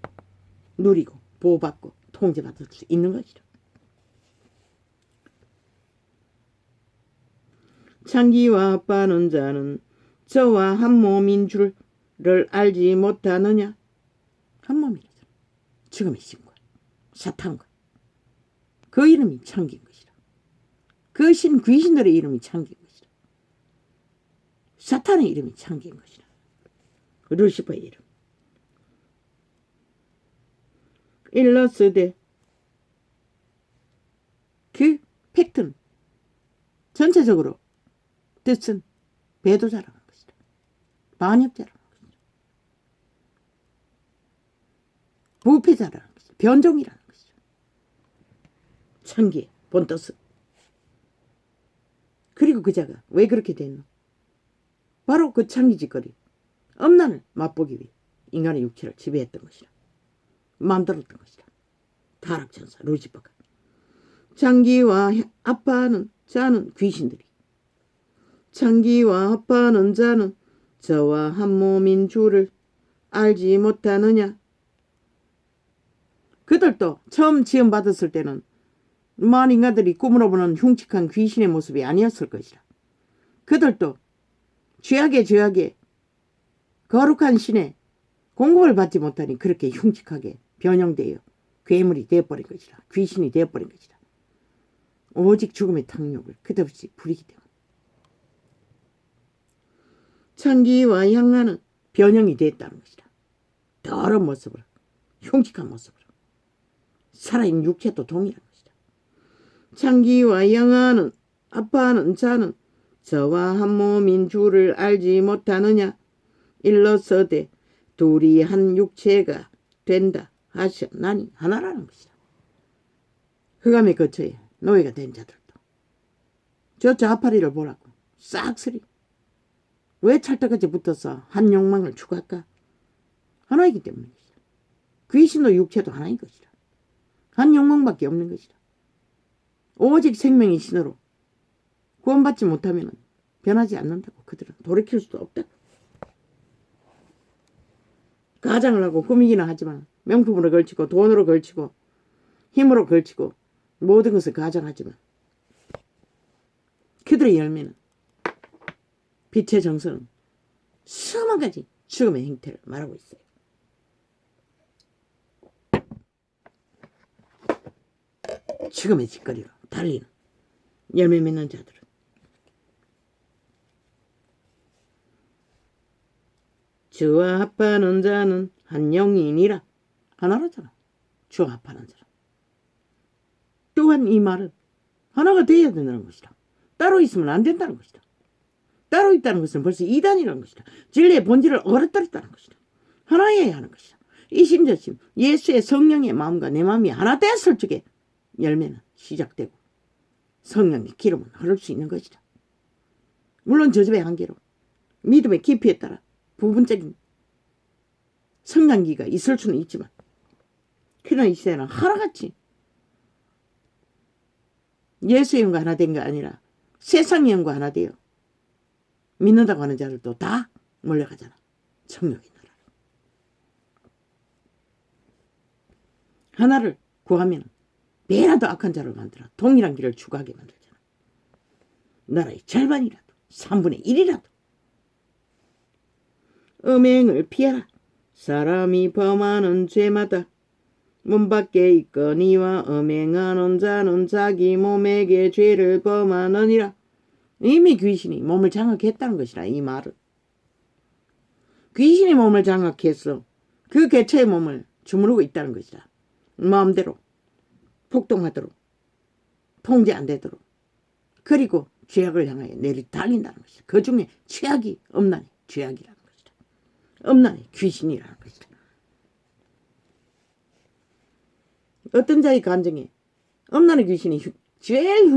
S1: 누리고 보호받고 통제받을 수 있는 것이라. 창기와 합하는 자는 저와 한 몸인 줄을 알지 못하느냐. 한 몸이라잖아. 지금의 신과 사탄과 그 이름이 창기인 것이라. 그 신 귀신들의 이름이 창기인 것이라. 사탄의 이름이 창기인 것이라. 루시퍼의 이름. 일러스되 그 팩트는 전체적으로 뜻은 배도자라는 것이다. 반역자라는 것이다. 부패자라는 것이다. 변종이라는 것이다. 창기의 본뜻은. 그리고 그자가 왜 그렇게 됐노? 바로 그 창기짓거리 엄난을 맛보기 위해 인간의 육체를 지배했던 것이다. 만들었던 것이다. 타락천사 루시퍼가. 창기와 합하는 자는 귀신들이. 창기와 합하는 자는 저와 한 몸인 줄을 알지 못하느냐. 그들도 처음 지음받았을 때는 많은 인간들이 꿈으로 보는 흉측한 귀신의 모습이 아니었을 것이라. 그들도 죄악의 거룩한 신의 공급을 받지 못하니 그렇게 흉측하게 변형되어 괴물이 되어버린 것이라. 귀신이 되어버린 것이라. 오직 죽음의 탕욕을 끝없이 부리기 때문에. 창기와 향하는 변형이 됐다는 것이라. 더러운 모습으로, 흉측한 모습으로. 살아있는 육체도 동일한 것이다. 창기와 향하는 합하는 자는 저와 한 몸인 줄을 알지 못하느냐. 일러서되 둘이 한 육체가 된다 하셨나니. 하나라는 것이다. 흑암의 거처에 노예가 된 자들도 저 좌파리를 보라고 싹쓸이 왜 찰떡같이 붙어서 한 욕망을 추구할까? 하나이기 때문이다. 귀신도 육체도 하나인 것이다. 한 욕망밖에 없는 것이다. 오직 생명의 신으로 구원받지 못하면 변하지 않는다고. 그들은 돌이킬 수도 없다고. 가장을 하고 꾸미기는 하지만 명품으로 걸치고 돈으로 걸치고 힘으로 걸치고 모든 것을 가장하지만 그들의 열매는 빛의 정서는 수만 가지 죽음의 행태를 말하고 있어요. 죽음의 짓거리로 달리는 열매 맺는 자들은 주와 합하는 자는 한 영이니라. 하나로잖아. 주와 합하는 자는. 또한 이 말은 하나가 되어야 된다는 것이다. 따로 있으면 안 된다는 것이다. 따로 있다는 것은 벌써 이단이라는 것이다. 진리의 본질을 어긋뜨렸다는 것이다. 하나여야 하는 것이다. 이심저심 예수의 성령의 마음과 내 마음이 하나 되었을 적에 열매는 시작되고 성령의 기름은 흐를 수 있는 것이다. 물론 저집의 한계로 믿음의 깊이에 따라 부분적인 성장기가 있을 수는 있지만 그러나 이 시대는 하나같이 예수의 영과 하나 된 게 아니라 세상의 영과 하나 되어 믿는다고 하는 자들도 다 몰려가잖아. 성령의 나라. 하나를 구하면 매라도 악한 자를 만들어 동일한 길을 추구하게 만들잖아. 나라의 절반이라도 3분의 1이라도 음행을 피하라. 사람이 범하는 죄마다 문 밖에 있거니와 음행하는 자는 자기 몸에게 죄를 범하느니라. 이미 귀신이 몸을 장악했다는 것이라. 이 말은 귀신이 몸을 장악해서 그 개체의 몸을 주무르고 있다는 것이라. 마음대로 폭동하도록 통제 안 되도록 그리고 죄악을 향하여 내리달린다는 것이다. 그 중에 죄악이 음란의 죄악이라는 것이다. 음란의 귀신이라는 것이다. 어떤 자의 감정에 음란의 귀신이 제일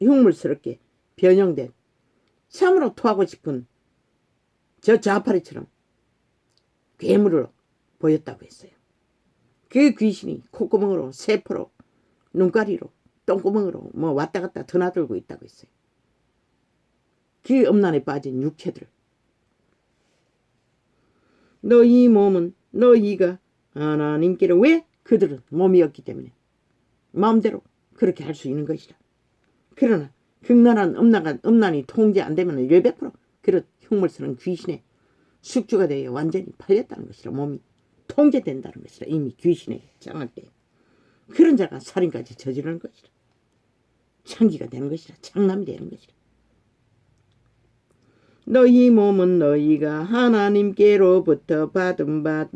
S1: 흉물스럽게 변형된 참으로 토하고 싶은 저 자파리처럼 괴물로 보였다고 했어요. 그 귀신이 콧구멍으로 세포로 눈가리로 똥구멍으로 뭐 왔다 갔다 드나들고 있다고 했어요. 그 음란에 빠진 육체들. 너희 몸은 너희가 하나님께로 왜? 그들은 몸이었기 때문에 마음대로 그렇게 할 수 있는 것이다. 그러나 극렬한 음란이 통제 안 되면 100% 그런 흉물스러운 귀신의 숙주가 되어 완전히 팔렸다는 것이라. 몸이 통제된다는 것이라. 이미 귀신에게 장악되어 그런 자가 살인까지 저지르는 것이라. 창기가 되는 것이라. 장남이 되는 것이라. 너희 몸은 너희가 하나님께로부터 받은 바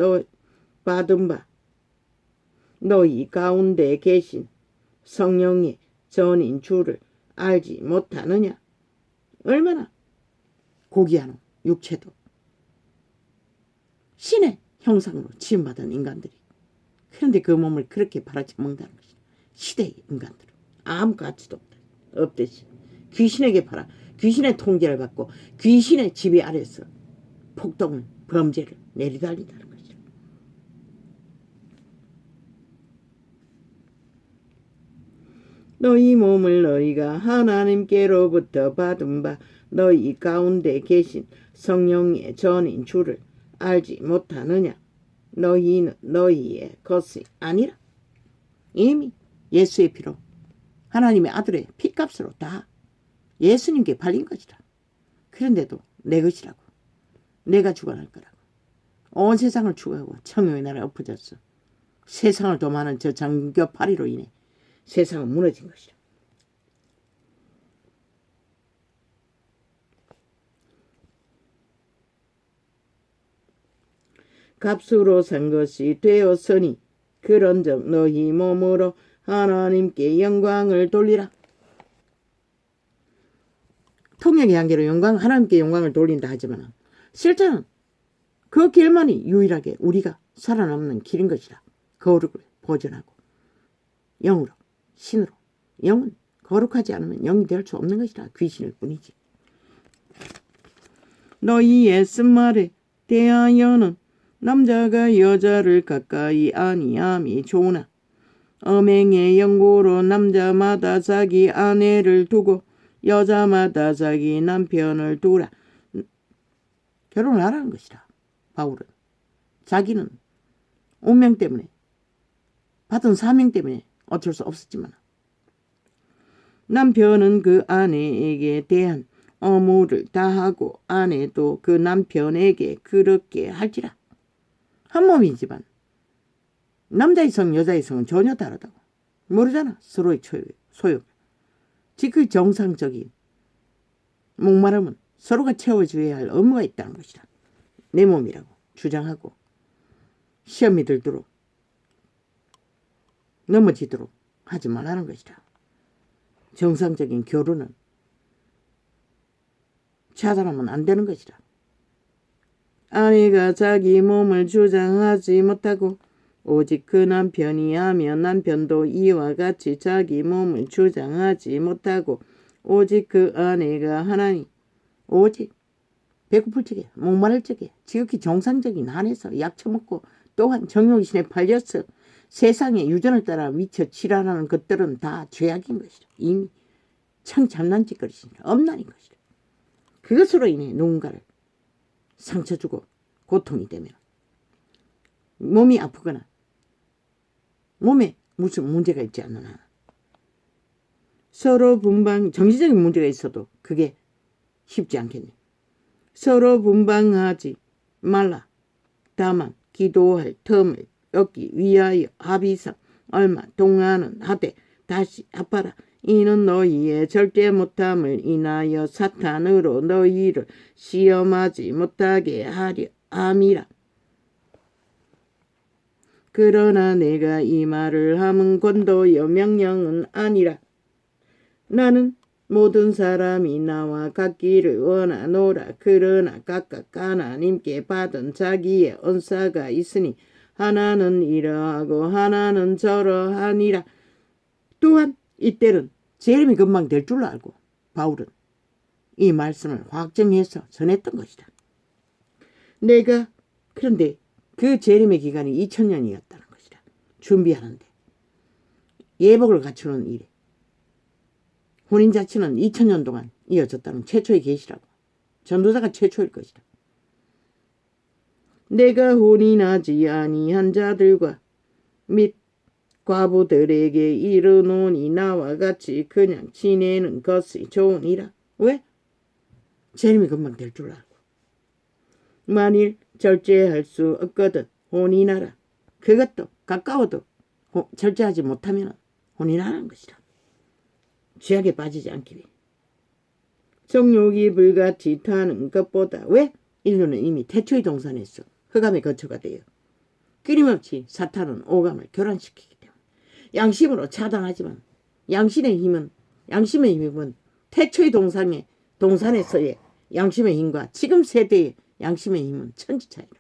S1: 너희 가운데 계신 성령의 전인 주를 알지 못하느냐. 얼마나 고귀한 육체도 신의 형상으로 지음받은 인간들이 그런데 그 몸을 그렇게 팔아쳐먹는다는 것이다. 시대의 인간들은 아무 가치도 없듯이 귀신에게 팔아 귀신의 통제를 받고 귀신의 지배 아래서 폭동을 범죄를 내리달린다는 것이다. 너희 몸을 너희가 하나님께로부터 받은 바 너희 가운데 계신 성령의 전인 주를 알지 못하느냐. 너희는 너희의 것이 아니라 이미 예수의 피로 하나님의 아들의 피값으로 다 예수님께 팔린 것이라. 그런데도 내 것이라고 내가 주관할 거라고 온 세상을 추구하고 청욕의 나라에 엎어졌어. 세상을 도마하는 저 장교파리로 인해 세상은 무너진 것이라. 값으로 산 것이 되었으니 그런즉 너희 몸으로 하나님께 영광을 돌리라. 통역의 한계로 하나님께 영광을 돌린다 하지만 실제는 그 길만이 유일하게 우리가 살아남는 길인 것이라. 거룩을 보존하고 영으로 신으로. 영은 거룩하지 않으면 영이 될 수 없는 것이라. 귀신일 뿐이지. 너희의 쓴말에 대하여는 남자가 여자를 가까이 아니함이 좋으나 음행의 연고로 남자마다 자기 아내를 두고 여자마다 자기 남편을 두라. 결혼을 하라는 것이라. 바울은 자기는 운명 때문에 받은 사명 때문에 어쩔 수 없었지만 남편은 그 아내에게 대한 의무를 다하고 아내도 그 남편에게 그렇게 할지라. 한 몸이지만 남자의 성 여자의 성은 전혀 다르다고. 모르잖아. 서로의 소욕. 즉 그 정상적인 목마름은 서로가 채워줘야 할 의무가 있다는 것이라. 내 몸이라고 주장하고 시험이 들도록 넘어지도록 하지 말라는 것이라. 정상적인 결혼은 차단하면 안 되는 것이라. 아내가 자기 몸을 주장하지 못하고 오직 그 남편이 하면 남편도 이와 같이 자기 몸을 주장하지 못하고 오직 그 아내가 하나니 오직 배고플 적에 목마를 적에 지극히 정상적인 한에서 약 처먹고 또한 정욕신에 팔려서 세상의 유전을 따라 미쳐 치라라는 것들은 다 죄악인 것이라. 이미 청장난짓거리시니라. 엄난인 것이라. 그것으로 인해 누군가를 상처 주고 고통이 되면 몸이 아프거나 몸에 무슨 문제가 있지 않느냐. 서로 분방, 정신적인 문제가 있어도 그게 쉽지 않겠네. 서로 분방하지 말라. 다만 기도할 틈을 얻기 위하여 합의상 얼마 동안은 하되 다시 합하라. 이는 너희의 절대 못함을 인하여 사탄으로 너희를 시험하지 못하게 하려 함이라. 그러나 내가 이 말을 함은 권도여 명령은 아니라. 나는 모든 사람이 나와 같기를 원하노라. 그러나 각각 하나님께 받은 자기의 은사가 있으니 하나는 이러하고 하나는 저러하니라. 또한 이때는 재림이 금방 될 줄 알고 바울은 이 말씀을 확정해서 전했던 것이다. 내가 그런데 그 재림의 기간이 2000년이었다는 것이다. 준비하는데 예복을 갖추는 일에 혼인자체는 2000년 동안 이어졌다는 최초의 계시라고. 전도자가 최초일 것이다. 내가 혼인하지 아니한 자들과 및 과부들에게 이르노니 나와 같이 그냥 지내는 것이 좋으니라. 왜? 재림이 금방 될 줄 알고. 만일 절제할 수 없거든 혼인하라. 그것도 가까워도 절제하지 못하면 혼인하라는 것이다. 죄악에 빠지지 않기 위해. 정욕이 불같이 타는 것보다. 왜? 인류는 이미 태초의 동산에서 흑암의 거처가 되어 끊임없이 사탄은 오감을 교란시키기 때문에 양심으로 차단하지만 양심의 힘은 태초의 동산에서의 양심의 힘과 지금 세대의 양심의 힘은 천지 차이라.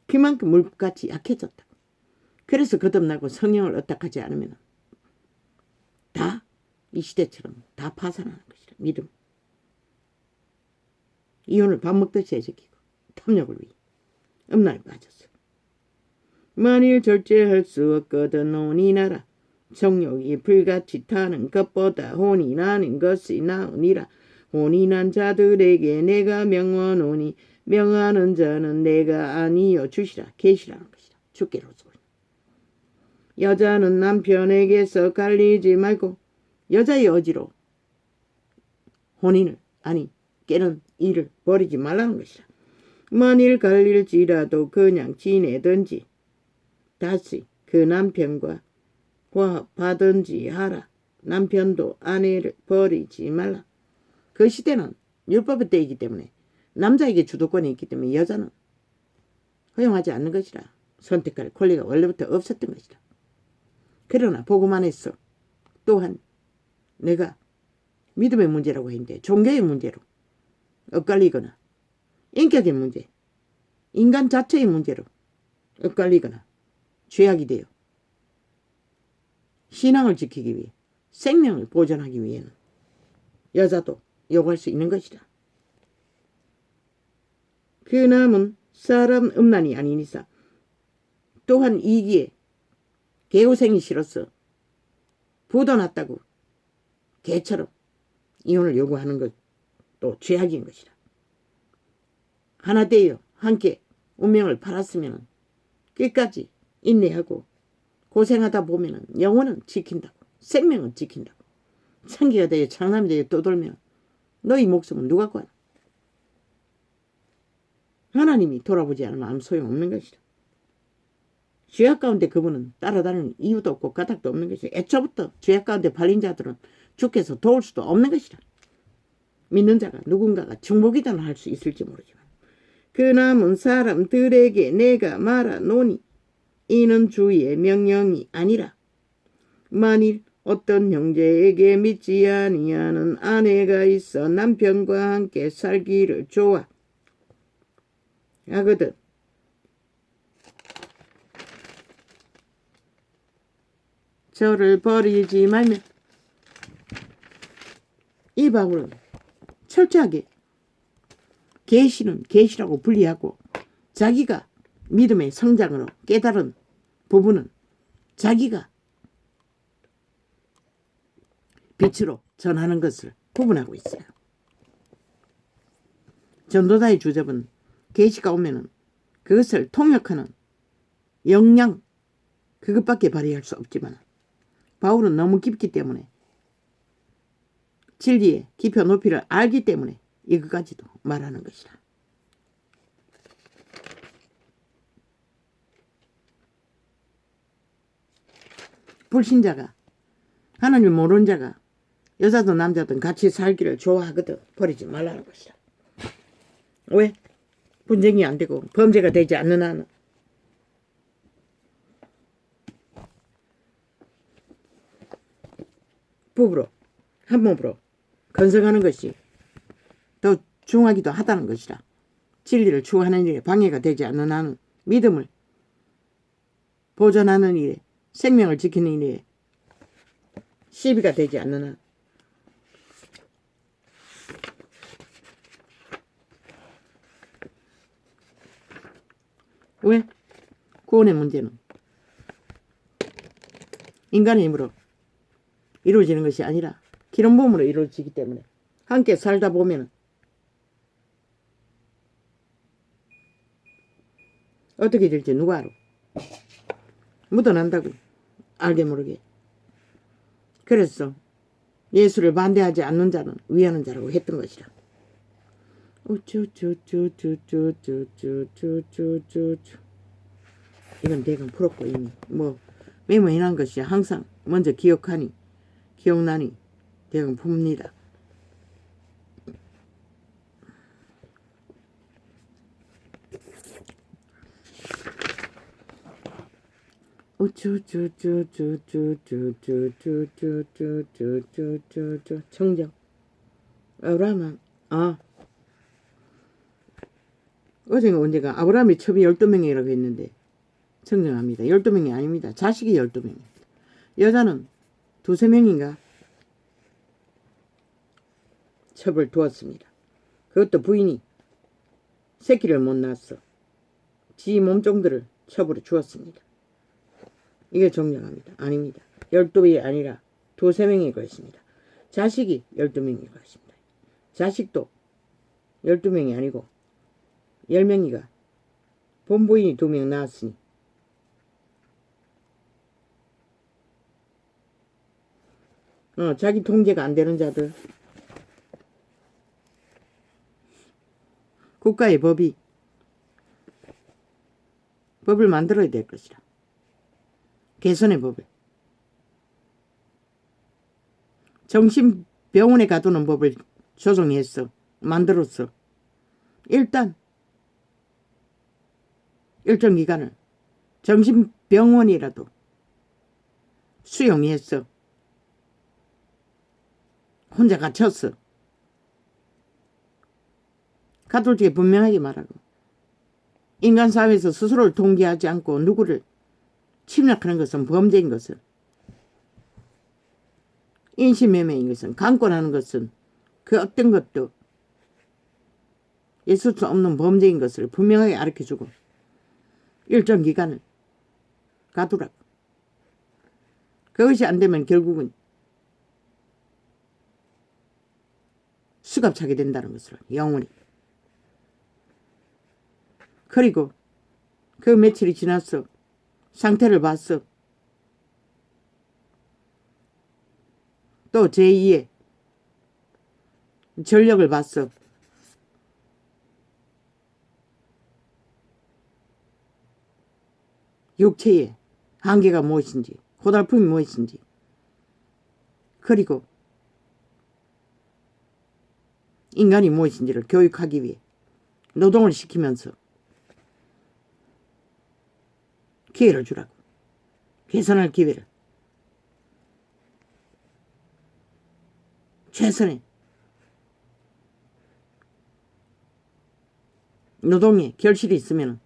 S1: 그만큼 물같이 약해졌다. 그래서 거듭나고 성령을 얻닥하지 않으면 다 이 시대처럼 다 파산하는 것이라. 믿음. 이혼을 밥 먹듯이 해제키고 탐욕을 위해 음란에 빠졌어. 만일 절제할 수 없거든 혼인하라. 정욕이 불같이 타는 것보다 혼인하는 것이 나으니라. 혼인한 자들에게 내가 명하노니 명하는 자는 내가 아니여 주시라. 계시라는 것이라. 주께로서. 여자는 남편에게서 갈리지 말고 여자의 어지로 혼인을 깨는 일을 벌이지 말라는 것이라. 만일 갈릴지라도 그냥 지내든지 다시 그 남편과 화합하든지 하라. 남편도 아내를 버리지 말라. 그 시대는 율법의 때이기 때문에 남자에게 주도권이 있기 때문에 여자는 허용하지 않는 것이라. 선택할 권리가 원래부터 없었던 것이라. 그러나 복음 안에서 또한 내가 믿음의 문제라고 했는데 종교의 문제로 엇갈리거나 인격의 문제, 인간 자체의 문제로 엇갈리거나 죄악이 되어 신앙을 지키기 위해 생명을 보존하기 위해는 여자도 요구할 수 있는 것이다. 그 남은 사람 음란이 아닌 이상 또한 이기에 개고생이 싫어서 부도났다고 개처럼 이혼을 요구하는 것도 죄악인 것이다. 하나 되어 함께 운명을 팔았으면 끝까지 인내하고 고생하다 보면 영혼은 지킨다고. 생명은 지킨다고. 창기가 되어 장남이 되어 떠돌면 너희 목숨은 누가 구하나. 하나님이 돌아보지 않으면 아무 소용없는 것이다. 죄악 가운데 그분은 따라다니는 이유도 없고 까닭도 없는 것이다. 애초부터 죄악 가운데 발린 자들은 주께서 도울 수도 없는 것이다. 믿는 자가 누군가가 중보기도는 할 수 있을지 모르지만 그 남은 사람들에게 내가 말하노니 이는 주의 명령이 아니라. 만일 어떤 형제에게 믿지 아니하는 아내가 있어 남편과 함께 살기를 좋아하거든 저를 버리지 말며. 이 바울은 철저하게 계시는 계시라고 분리하고 자기가 믿음의 성장으로 깨달은 부분은 자기가 빛으로 전하는 것을 구분하고 있어요. 전도자의 주접은 계시가 오면은 그것을 통역하는 역량 그것밖에 발휘할 수 없지만 바울은 너무 깊기 때문에 진리의 깊이 높이를 알기 때문에 이것까지도 말하는 것이라. 불신자가 하나님 모르는 자가 여자든 남자든 같이 살기를 좋아하거든 버리지 말라는 것이라. 왜? 분쟁이 안 되고 범죄가 되지 않는 한은. 부부로 한 몸으로 건성하는 것이 더 중하기도 하다는 것이라. 진리를 추구하는 일에 방해가 되지 않는 한은 믿음을 보존하는 일에 생명을 지키는 일에 시비가 되지 않는 한. 왜? 구원의 문제는 인간의 힘으로 이루어지는 것이 아니라 기름 부음으로 이루어지기 때문에 함께 살다 보면 어떻게 될지 누가 알아? 묻어난다고 알게 모르게. 그래서 예수를 반대하지 않는 자는 위하는 자라고 했던 것이라. 이건 대강 풀었고 이미 뭐 메모해놓은 것이 항상 먼저 기억하니 기억나니 대강 풉니다. 청정 아브라함은 어제가 언제가 아브라함이 첩이 12명이라고 했는데 청정합니다. 12명이 아닙니다. 자식이 12명입니다. 여자는 2~3명인가 첩을 두었습니다. 그것도 부인이 새끼를 못 낳았어. 지 몸종들을 첩으로 주었습니다. 이게 정정합니다. 아닙니다. 12명이 아니라 2~3명이 그랬습니다. 자식이 12명이 그랬습니다. 자식도 12명이 아니고 10명이가 본부인이 2명 낳았으니 자기 통제가 안 되는 자들 국가의 법을 만들어야 될 것이라. 개선의 법을. 정신병원에 가두는 법을 조정했어. 만들었어. 일단 일정 기간을 정신병원이라도 수용했어. 혼자 갇혔어. 가톨릭에 분명하게 말하고 인간 사회에서 스스로를 통제하지 않고 누구를 침략하는 것은 범죄인 것은 인신매매인 것은 강권하는 것은 그 어떤 것도 있을 수 없는 범죄인 것을 분명하게 가르쳐주고 일정 기간을 가두라고. 그것이 안 되면 결국은 수갑차게 된다는 것을 영원히. 그리고 그 며칠이 지났어. 상태를 봤어. 또 제2의 전력을 봤어. 육체의 한계가 무엇인지, 고달픔이 무엇인지, 그리고 인간이 무엇인지를 교육하기 위해 노동을 시키면서 기회를 주라고. 개선할 기회를. 최선의 노동에 결실이 있으면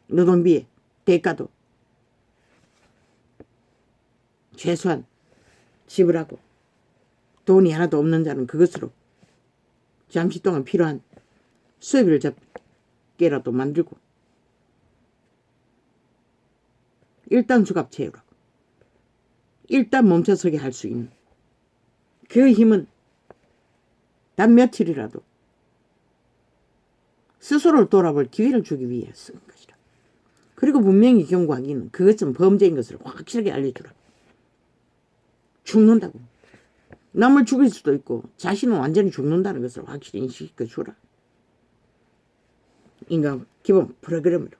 S1: 노동비의 대가도 최소한 지불하고 돈이 하나도 없는 자는 그것으로 잠시 동안 필요한 수입을 잡게라도 만들고 일단 주갑 채우라고. 일단 멈춰서게 할 수 있는 그 힘은 단 며칠이라도 스스로를 돌아볼 기회를 주기 위해 쓴 것이라. 그리고 분명히 경고하기는 그것은 범죄인 것을 확실하게 알려주라. 죽는다고. 남을 죽일 수도 있고 자신은 완전히 죽는다는 것을 확실히 인식시켜 주라. 인간 기본 프로그램으로.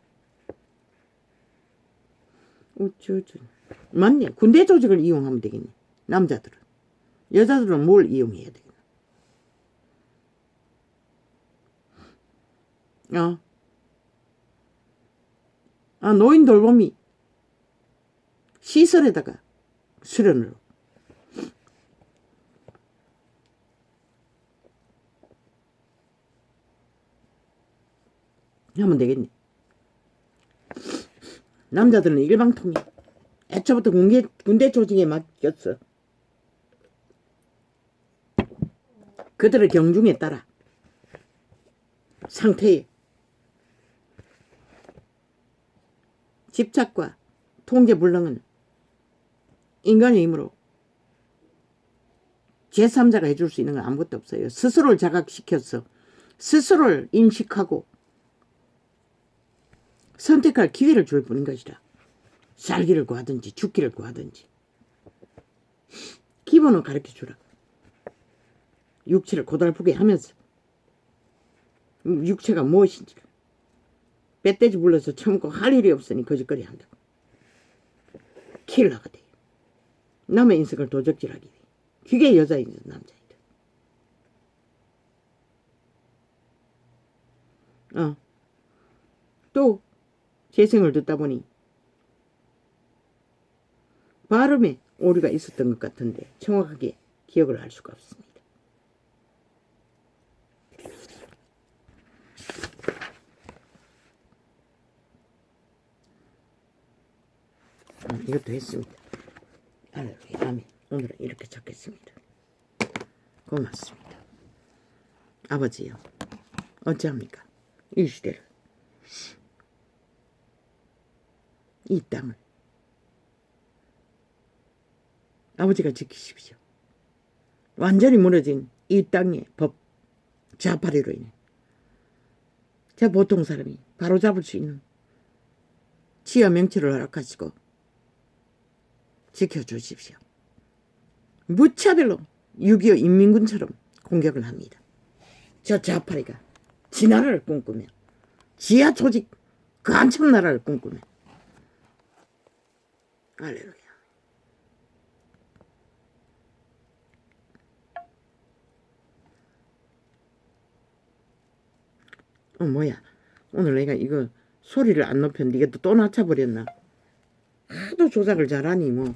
S1: 어쩌죠. 맞네. 군대 조직을 이용하면 되겠네. 남자들은. 여자들은 뭘 이용해야 되겠나. 노인 돌봄이 시설에다가 수련으로. 하면 되겠네. 남자들은 일방통행. 애초부터 군대 조직에 맡겼어. 그들의 경중에 따라 상태에 집착과 통제불능은 인간의 힘으로 제3자가 해줄 수 있는 건 아무것도 없어요. 스스로를 자각시켜서 스스로를 인식하고 선택할 기회를 줄 뿐인 것이라. 살기를 구하든지 죽기를 구하든지 기본을 가르쳐주라. 육체를 고달프게 하면서 육체가 무엇인지를 뱃돼지 불러서 처먹고 할 일이 없으니 거짓거리 한다고. 킬러가 돼요. 남의 인생을 도적질하기 위해. 그게 여자이든 남자이든. 또 재생을 듣다 보니 발음에 오류가 있었던 것 같은데 정확하게 기억을 할 수가 없습니다. 이것도 했습니다. 아멘. 오늘은 이렇게 적겠습니다. 고맙습니다. 아버지요. 어찌합니까? 이 시대를, 이 땅을 아버지가 지키십시오. 완전히 무너진 이 땅의 법, 좌파리로 인해 저 보통 사람이 바로잡을 수 있는 지하 명체를 허락하시고 지켜주십시오. 무차별로 6.25 인민군처럼 공격을 합니다. 저 좌파리가 지나라를 꿈꾸며 지하 조직 그 한참 나라를 꿈꾸며. 할렐루야. 뭐야. 오늘 내가 이거 소리를 안 높였는데 이게 또 낮춰버렸나. 하도 조작을 잘하니 뭐.